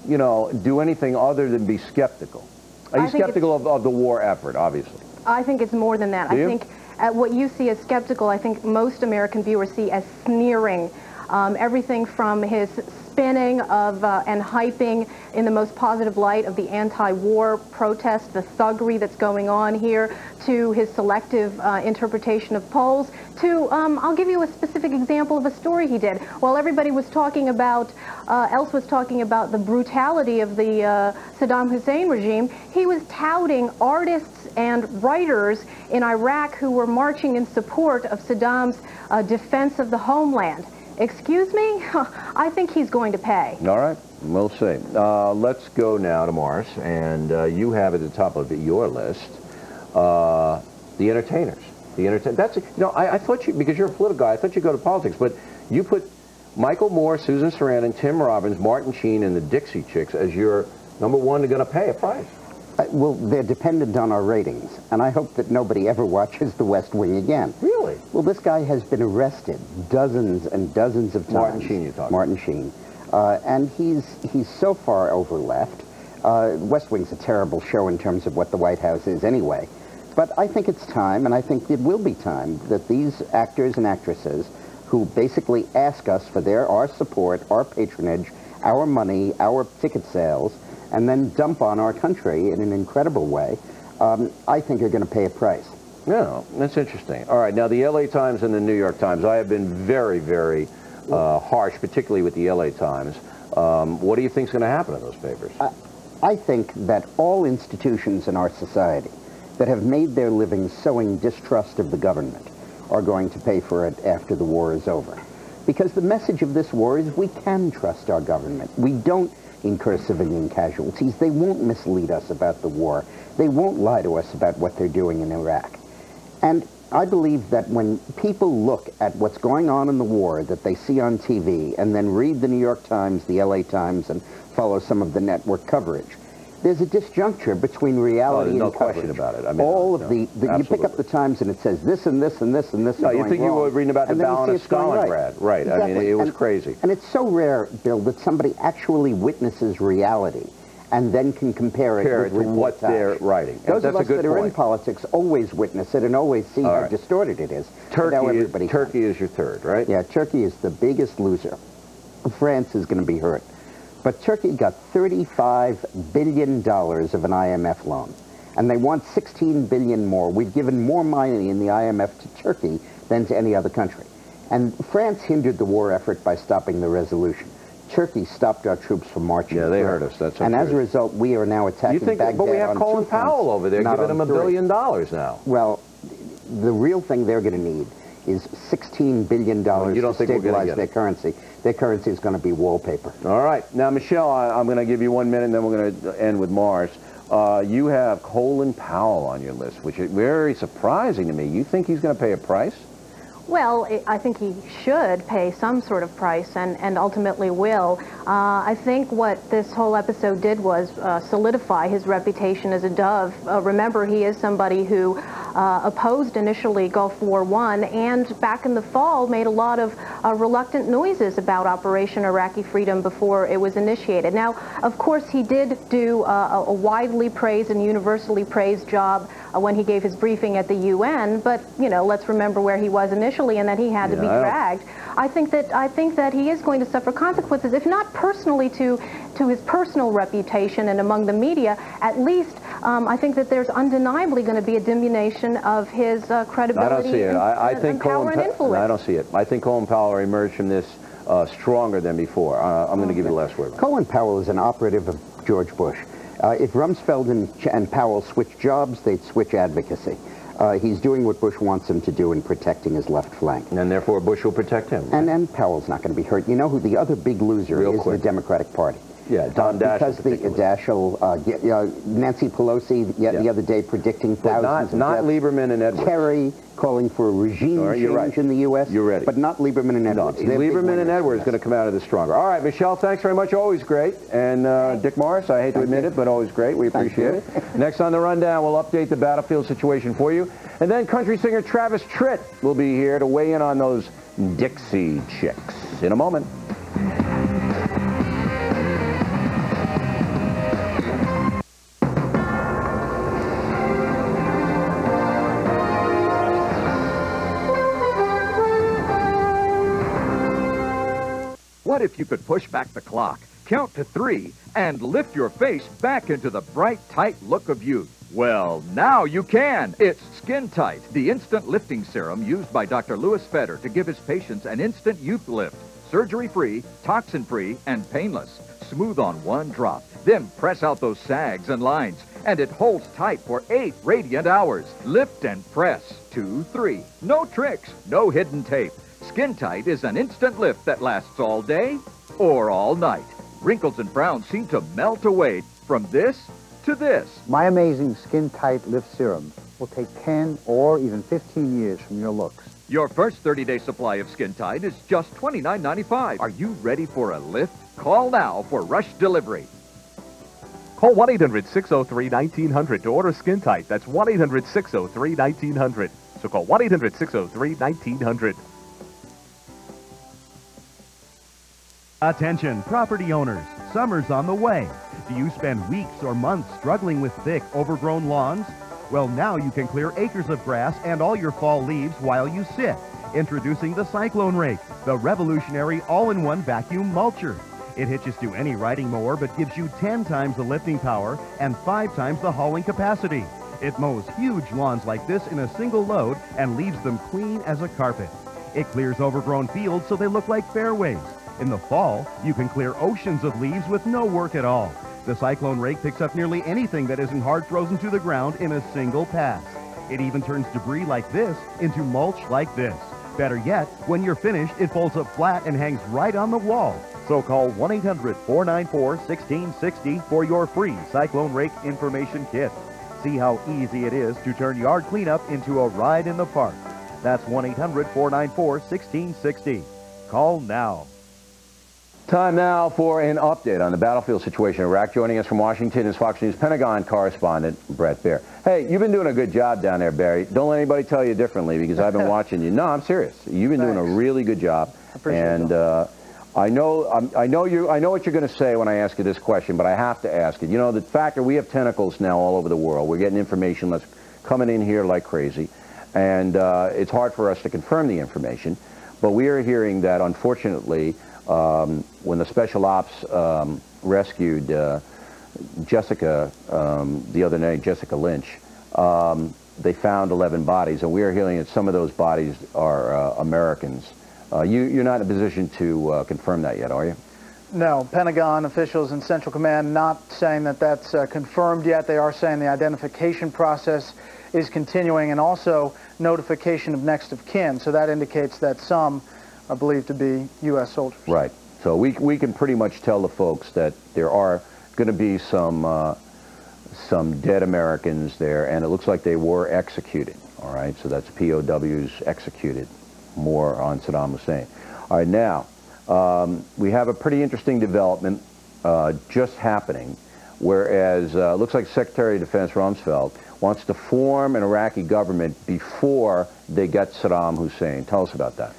you know, do anything other than be skeptical. He's skeptical of the war effort, obviously. I think it's more than that. I think what you see as skeptical, I think most American viewers see as sneering. Everything from his spinning of and hyping in the most positive light of the anti-war protest, the thuggery that's going on here, to his selective interpretation of polls, to, I'll give you a specific example of a story he did. While everybody was talking about, else was talking about the brutality of the Saddam Hussein regime, he was touting artists and writers in Iraq who were marching in support of Saddam's defense of the homeland. Excuse me? I think he's going to pay. All right. We'll see. Let's go now to Morris, and you have at the top of your list the entertainers. That's, you know, I thought you, because you're a political guy, I thought you'd go to politics, but you put Michael Moore, Susan Sarandon, Tim Robbins, Martin Sheen, and the Dixie Chicks as your number one to going to pay a price. Well, they're dependent on our ratings, and I hope that nobody ever watches The West Wing again. Really? Well, this guy has been arrested dozens and dozens of times. Martin Sheen, you're talking Martin Sheen. And he's so far over left. West Wing's a terrible show in terms of what the White House is anyway. But I think it's time, and I think it will be time, that these actors and actresses who basically ask us for our support, our patronage, our money, our ticket sales, and then dump on our country in an incredible way, I think are going to pay a price. Yeah, that's interesting. All right, now the LA Times and the New York Times, I have been very, very harsh, particularly with the LA Times. What do you think is going to happen to those papers? I think that all institutions in our society that have made their living sowing distrust of the government are going to pay for it after the war is over. Because the message of this war is we can trust our government. We don't incur civilian casualties. They won't mislead us about the war. They won't lie to us about what they're doing in Iraq. And I believe that when people look at what's going on in the war that they see on TV and then read the New York Times, the LA Times, and follow some of the network coverage, there's a disjuncture between reality and coverage. No question about it. I mean, all of you pick up the Times and it says this and this and this and this. No, you think you were reading about the Ballon of Stalingrad, right? Exactly. I mean, it was crazy. And it's so rare, Bill, that somebody actually witnesses reality and then can compare it with what they're writing. Those of us that are in politics always witness it and always see how distorted it is. Turkey is your third, right? Yeah, Turkey is the biggest loser. France is going to be hurt. But Turkey got $35 billion of an IMF loan, and they want $16 billion more. We've given more money in the IMF to Turkey than to any other country. And France hindered the war effort by stopping the resolution. Turkey stopped our troops from marching. Yeah, they hurt us. That's and as a result, we are now attacking Baghdad. But we have Colin Powell over there giving them $1 billion now. Well, the real thing they're going to need is $16 billion to stabilize their currency. Their currency is going to be wallpaper. All right. Now, Michelle, I'm going to give you 1 minute, and then we're going to end with Mars. You have Colin Powell on your list, which is very surprising to me. You think he's going to pay a price? Well, I think he should pay some sort of price and ultimately will. I think what this whole episode did was solidify his reputation as a dove. Remember, he is somebody who opposed initially Gulf War I, and back in the fall made a lot of reluctant noises about Operation Iraqi Freedom before it was initiated. Now, of course, he did do a widely praised and universally praised job when he gave his briefing at the UN, but, you know, let's remember where he was initially and that he had to be dragged. I think that he is going to suffer consequences, if not personally to his personal reputation and among the media. At least I think that there's undeniably going to be a diminution of his credibility. I don't see it. I think power and influence. I don't see it. I think Colin Powell emerged from this stronger than before. I'm going to give you the last word. Colin Powell is an operative of George Bush. If Rumsfeld and Powell switch jobs, they'd switch advocacy. He's doing what Bush wants him to do in protecting his left flank. And therefore Bush will protect him. Right? And Powell's not going to be hurt. You know who the other big loser is? The Democratic Party. Yeah, Don Dash. Because Nancy Pelosi the other day predicting thousands of not deaths. Lieberman and Edwards. Kerry calling for a regime change in the U.S. You're ready. But not Lieberman and Edwards. No, Lieberman and Edwards going to come out of this stronger. All right, Michelle, thanks very much. Always great. And Dick Morris, I hate to admit it, but always great. We appreciate it. Next on the rundown, we'll update the battlefield situation for you. And then country singer Travis Tritt will be here to weigh in on those Dixie Chicks in a moment. What if you could push back the clock, count to 3, and lift your face back into the bright, tight look of youth? Well, now you can. It's Skin Tight, the instant lifting serum used by Dr. Louis Feder to give his patients an instant youth lift. Surgery-free, toxin-free, and painless. Smooth on one drop. Then press out those sags and lines, and it holds tight for 8 radiant hours. Lift and press. 2, 3. No tricks, no hidden tape. Skin Tight is an instant lift that lasts all day or all night. Wrinkles and frowns seem to melt away from this to this. My amazing Skin Tight Lift Serum will take 10 or even 15 years from your looks. Your first 30-day supply of Skin Tight is just $29.95. Are you ready for a lift? Call now for rush delivery. Call 1-800-603-1900 to order Skin Tight. That's 1-800-603-1900. So call 1-800-603-1900. Attention, property owners. Summer's on the way. Do you spend weeks or months struggling with thick, overgrown lawns? Well, now you can clear acres of grass and all your fall leaves while you sit. Introducing the Cyclone Rake, the revolutionary all-in-one vacuum mulcher. It hitches to any riding mower but gives you 10 times the lifting power and 5 times the hauling capacity. It mows huge lawns like this in a single load and leaves them clean as a carpet. It clears overgrown fields so they look like fairways. In the fall, you can clear oceans of leaves with no work at all. The Cyclone Rake picks up nearly anything that isn't hard frozen to the ground in a single pass. It even turns debris like this into mulch like this. Better yet, when you're finished, it folds up flat and hangs right on the wall. So call 1-800-494-1660 for your free Cyclone Rake information kit. See how easy it is to turn yard cleanup into a ride in the park. That's 1-800-494-1660. Call now. Time now for an update on the battlefield situation in Iraq. Joining us from Washington is Fox News Pentagon correspondent Brett Baer. Hey, you've been doing a good job down there, Barry. Don't let anybody tell you differently because I've been watching you. No, I'm serious. You've been doing a really good job. And I know what you're going to say when I ask you this question, but I have to ask it. You know, the fact that we have tentacles now all over the world. We're getting information that's coming in here like crazy, and it's hard for us to confirm the information. But we are hearing that, unfortunately, when the special ops rescued Jessica the other night, Jessica Lynch, they found 11 bodies, and we are hearing that some of those bodies are Americans. You're not in a position to confirm that yet, are you? No, Pentagon officials in Central Command not saying that that's confirmed yet. They are saying the identification process is continuing, and also notification of next of kin. So that indicates that some are believed to be U.S. soldiers. Right. So we can pretty much tell the folks that there are going to be some dead Americans there, and it looks like they were executed. All right. So that's POWs executed. More on Saddam Hussein. All right. Now we have a pretty interesting development just happening whereas looks like Secretary of Defense Rumsfeld wants to form an Iraqi government before they get Saddam Hussein. Tell us about that.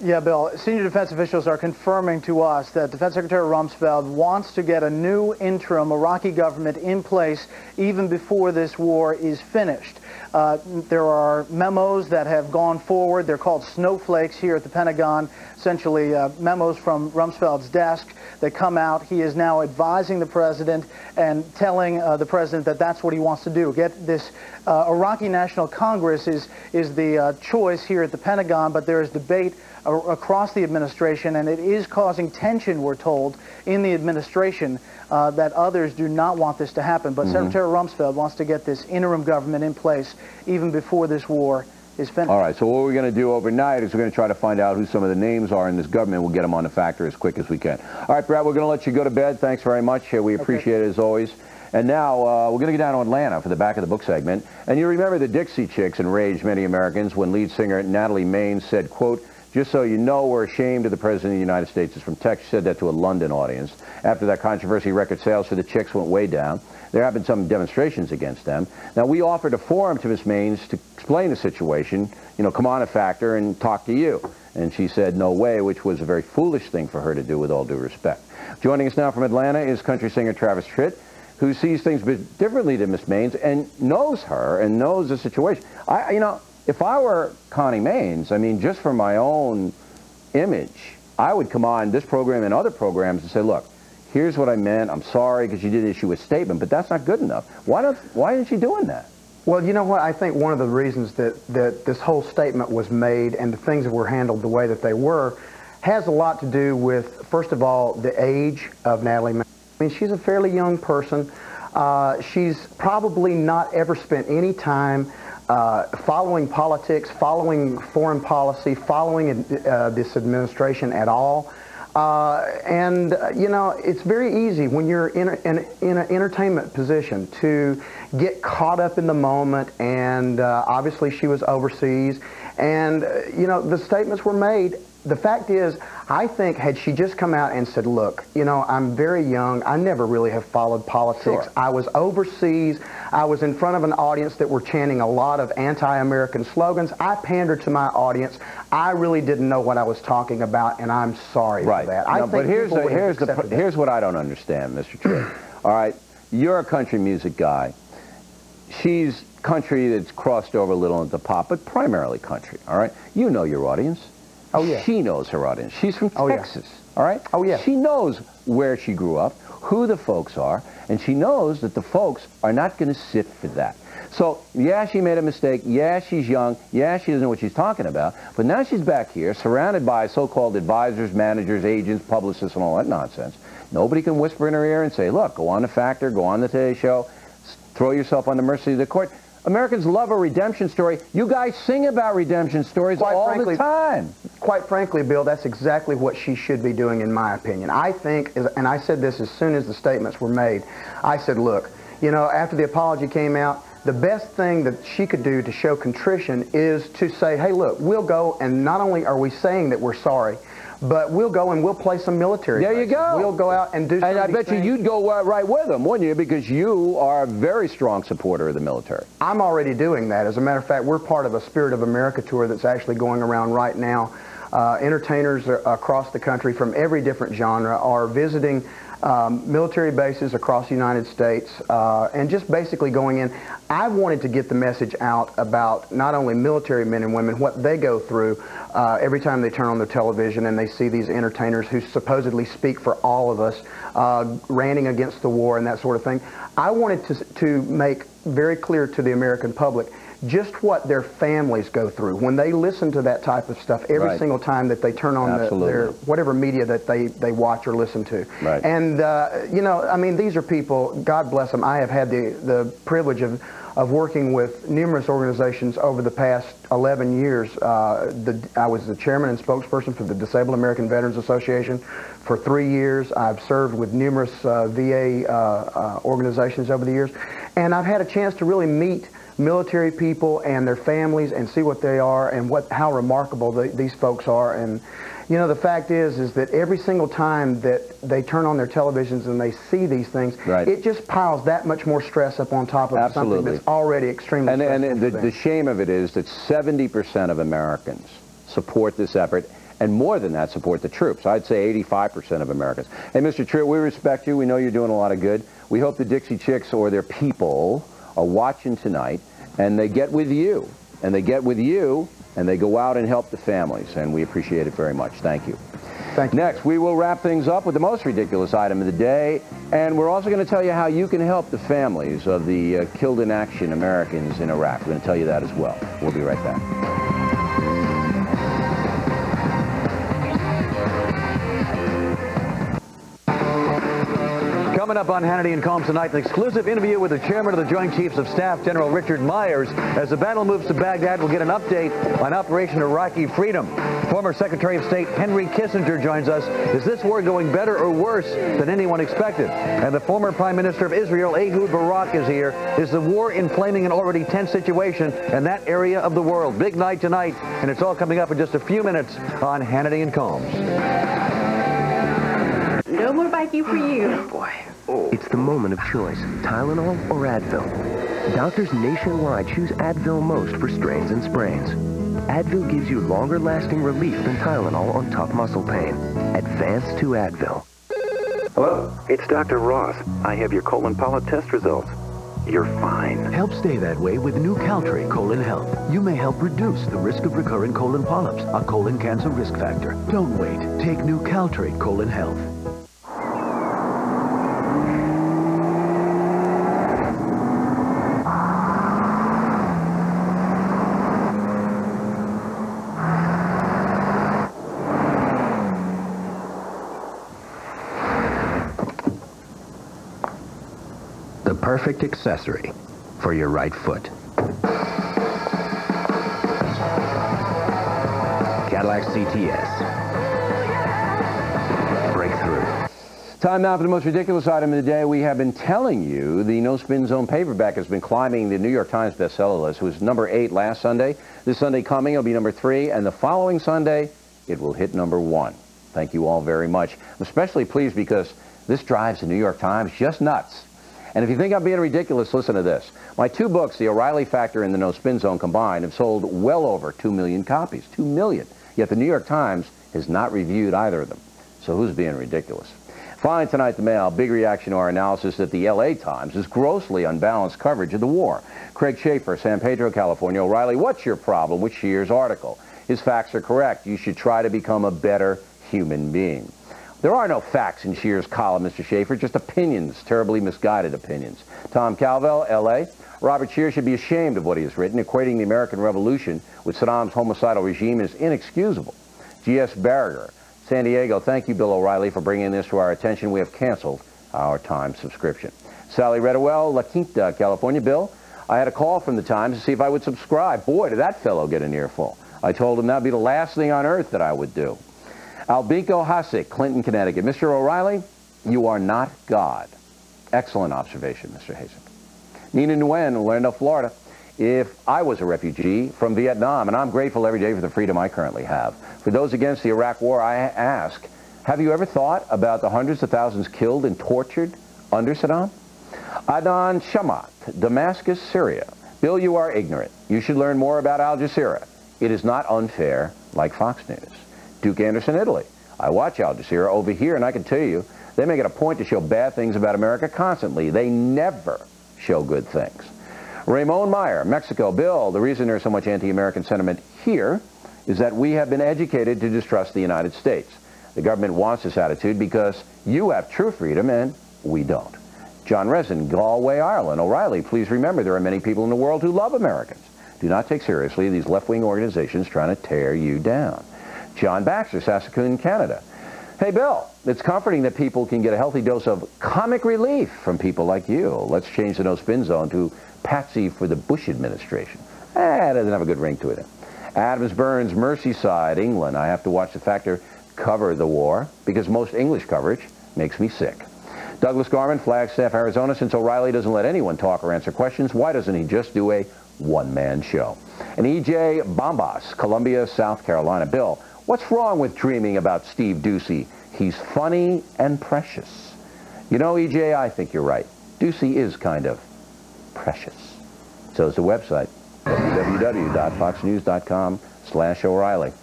Yeah, Bill, senior defense officials are confirming to us that Defense Secretary Rumsfeld wants to get a new interim Iraqi government in place even before this war is finished. There are memos that have gone forward. They're called snowflakes here at the Pentagon, essentially memos from Rumsfeld's desk that come out. He is now advising the president and telling the president that that's what he wants to do. Get this Iraqi National Congress is the choice here at the Pentagon, but there is debate across the administration, and it is causing tension, we're told, in the administration that others do not want this to happen. But Secretary Rumsfeld wants to get this interim government in place even before this war is finished. All right, so what we're going to do overnight is we're going to try to find out who some of the names are in this government. We'll get them on the factor as quick as we can. All right, Brad, we're going to let you go to bed. Thanks very much. We appreciate it as always. And now we're going to get down to Atlanta for the back of the book segment. And you remember the Dixie Chicks enraged many Americans when lead singer Natalie Maines said, quote, "Just so you know, we're ashamed of the President of the United States." Is from Texas. She said that to a London audience. After that controversy, record sales for the Chicks went way down. There have been some demonstrations against them. Now, we offered a forum to Ms. Maines to explain the situation, come on a factor and talk to you. And she said no way, which was a very foolish thing for her to do, with all due respect. Joining us now from Atlanta is country singer Travis Tritt, who sees things a bit differently than Ms. Maines and knows her and knows the situation. If I were Connie Maines, just for my own image, I would come on this program and other programs and say, look, here's what I meant. I'm sorry because you did issue a statement, but that's not good enough. Why isn't she doing that? Well, you know what? I think one of the reasons that this whole statement was made and the things that were handled the way that they were has a lot to do with, first of all, the age of Natalie Maines. She's a fairly young person. She's probably not ever spent any time following politics, following foreign policy, following this administration at all. It's very easy when you're in an entertainment position to get caught up in the moment, and obviously she was overseas, and the statements were made. The fact is, I think had she just come out and said, look, I'm very young, I never really have followed politics. Sure. I was overseas, I was in front of an audience that were chanting a lot of anti-American slogans. I pandered to my audience. I really didn't know what I was talking about, and I'm sorry for that. But here's what I don't understand, Mr. Tritt. All right, you're a country music guy. She's country that's crossed over a little into pop, but primarily country, all right? You know your audience. Oh, yeah. She knows her audience. She's from Texas, all right? Oh, yeah. She knows where she grew up, who the folks are, and she knows that the folks are not going to sit for that. So, yeah, she made a mistake. Yeah, she's young. Yeah, she doesn't know what she's talking about. But now she's back here, surrounded by so-called advisors, managers, agents, publicists, and all that nonsense. Nobody can whisper in her ear and say, look, go on the Factor, go on the Today Show, throw yourself on the mercy of the court. Americans love a redemption story. You guys sing about redemption stories all the time. Quite frankly, Bill, that's exactly what she should be doing, in my opinion. I think, and I said this as soon as the statements were made, I said, look, after the apology came out, the best thing that she could do to show contrition is to say, hey, look, we'll go, and not only are we saying that we're sorry, but we'll go and we'll play some military. There you go. We'll go out and do some And I bet you'd go right with them, wouldn't you? Because you are a very strong supporter of the military. I'm already doing that. As a matter of fact, we're part of a Spirit of America tour that's actually going around right now. Entertainers across the country from every different genre are visiting military bases across the United States and just basically going in. I wanted to get the message out about not only military men and women, what they go through every time they turn on their television and they see these entertainers who supposedly speak for all of us, ranting against the war and that sort of thing. I wanted to make very clear to the American public just what their families go through when they listen to that type of stuff every single time that they turn on their whatever media that they watch or listen to. Right. And these are people, God bless them. I have had the privilege of working with numerous organizations over the past 11 years. I was the chairman and spokesperson for the Disabled American Veterans Association for 3 years. I've served with numerous VA organizations over the years, and I've had a chance to really meet military people and their families and see what they are and how remarkable these folks are. And you know, the fact is that every single time that they turn on their televisions and they see these things, it just piles that much more stress up on top of something that's already extremely stressful. And the shame of it is that 70% of Americans support this effort, and more than that, support the troops. I'd say 85% of Americans. Hey, Mr. Truitt, we respect you. We know you're doing a lot of good. We hope the Dixie Chicks or their people are watching tonight, and they get with you, and they get with you, and they go out and help the families, and we appreciate it very much. Thank you. Thank you. Next, we will wrap things up with the most ridiculous item of the day, and we're also going to tell you how you can help the families of the killed in action Americans in Iraq. We're going to tell you that as well. We'll be right back. Coming up on Hannity and Combs tonight, an exclusive interview with the chairman of the Joint Chiefs of Staff, General Richard Myers. As the battle moves to Baghdad, we'll get an update on Operation Iraqi Freedom. Former Secretary of State Henry Kissinger joins us. Is this war going better or worse than anyone expected? And the former Prime Minister of Israel, Ehud Barak, is here. Is the war inflaming an already tense situation in that area of the world? Big night tonight, and it's all coming up in just a few minutes on Hannity and Combs. No more biking for you. Oh, boy. It's the moment of choice, Tylenol or Advil. Doctors nationwide choose Advil most for strains and sprains. Advil gives you longer-lasting relief than Tylenol on tough muscle pain. Advance to Advil. Hello, it's Dr. Ross. I have your colon polyp test results. You're fine. Help stay that way with new Caltrate Colon Health. You may help reduce the risk of recurrent colon polyps, a colon cancer risk factor. Don't wait. Take new Caltrate Colon Health. The perfect accessory for your right foot. Cadillac CTS. Breakthrough. Time now for the most ridiculous item of the day. We have been telling you the No Spin Zone paperback has been climbing the New York Times bestseller list. It was number 8 last Sunday. This Sunday coming, it'll be number 3, and the following Sunday, it will hit number 1. Thank you all very much. I'm especially pleased because this drives the New York Times just nuts. And if you think I'm being ridiculous, listen to this. My 2 books, The O'Reilly Factor and The No Spin Zone combined, have sold well over 2 million copies. 2 million. Yet the New York Times has not reviewed either of them. So who's being ridiculous? Finally tonight, the Mail. Big reaction to our analysis that the LA Times is grossly unbalanced coverage of the war. Craig Schaefer, San Pedro, California. O'Reilly, what's your problem with Scheer's article? His facts are correct. You should try to become a better human being. There are no facts in Scheer's column, Mr. Schaefer, just opinions, terribly misguided opinions. Tom Calvel, L.A. Robert Scheer should be ashamed of what he has written. Equating the American Revolution with Saddam's homicidal regime is inexcusable. G.S. Barriger, San Diego, thank you, Bill O'Reilly, for bringing this to our attention. We have canceled our Times subscription. Sally Redowell, La Quinta, California. Bill, I had a call from the Times to see if I would subscribe. Boy, did that fellow get an earful. I told him that would be the last thing on earth that I would do. Albinko Hasek, Clinton, Connecticut. Mr. O'Reilly, you are not God. Excellent observation, Mr. Hasek. Nina Nguyen, Orlando, Florida. If I was a refugee from Vietnam, and I'm grateful every day for the freedom I currently have, for those against the Iraq War, I ask, have you ever thought about the hundreds of thousands killed and tortured under Saddam? Adnan Shamat, Damascus, Syria. Bill, you are ignorant. You should learn more about Al Jazeera. It is not unfair like Fox News. Duke Anderson, Italy. I watch Al Jazeera over here, and I can tell you, they make it a point to show bad things about America constantly. They never show good things. Ramon Meyer, Mexico. Bill, the reason there's so much anti-American sentiment here is that we have been educated to distrust the United States. The government wants this attitude because you have true freedom and we don't. John Resin, Galway, Ireland. O'Reilly, please remember there are many people in the world who love Americans. Do not take seriously these left-wing organizations trying to tear you down. John Baxter, Saskatoon, Canada. Hey, Bill, it's comforting that people can get a healthy dose of comic relief from people like you. Let's change the No Spin Zone to Patsy for the Bush administration. It doesn't have a good ring to it. Adams Burns, Merseyside, England. I have to watch the Factor cover the war because most English coverage makes me sick. Douglas Garman, Flagstaff, Arizona. Since O'Reilly doesn't let anyone talk or answer questions, why doesn't he just do a one-man show? And E.J. Bombas, Columbia, South Carolina. Bill, What's wrong with dreaming about Steve Doocy? He's funny and precious. You know, EJ, I think you're right. Doocy is kind of precious. So is the website, www.foxnews.com/O'Reilly.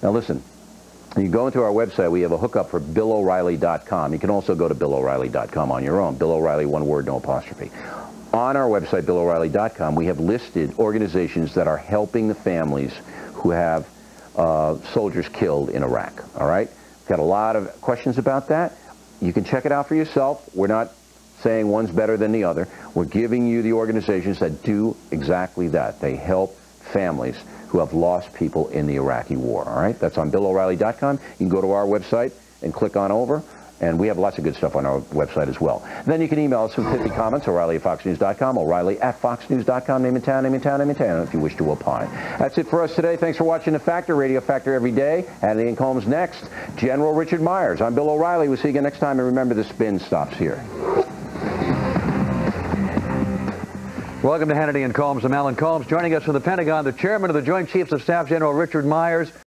Now listen, you go into our website, we have a hookup for BillO'Reilly.com. You can also go to BillO'Reilly.com on your own. Bill O'Reilly, one word, no apostrophe. On our website, BillO'Reilly.com, we have listed organizations that are helping the families who have soldiers killed in Iraq, all right? We've got a lot of questions about that. You can check it out for yourself. We're not saying one's better than the other. We're giving you the organizations that do exactly that. They help families who have lost people in the Iraqi war, all right? That's on BillO'Reilly.com. You can go to our website and click on over, and we have lots of good stuff on our website as well. Then you can email us with 50 comments, O'Reilly@FoxNews.com, O'Reilly@FoxNews.com, name and town, if you wish to opine. That's it for us today. Thanks for watching The Factor, Radio Factor every day. Hannity and Combs next. General Richard Myers. I'm Bill O'Reilly. We'll see you again next time, and remember, the spin stops here. Welcome to Hannity and Combs. I'm Alan Combs. Joining us from the Pentagon, the Chairman of the Joint Chiefs of Staff, General Richard Myers.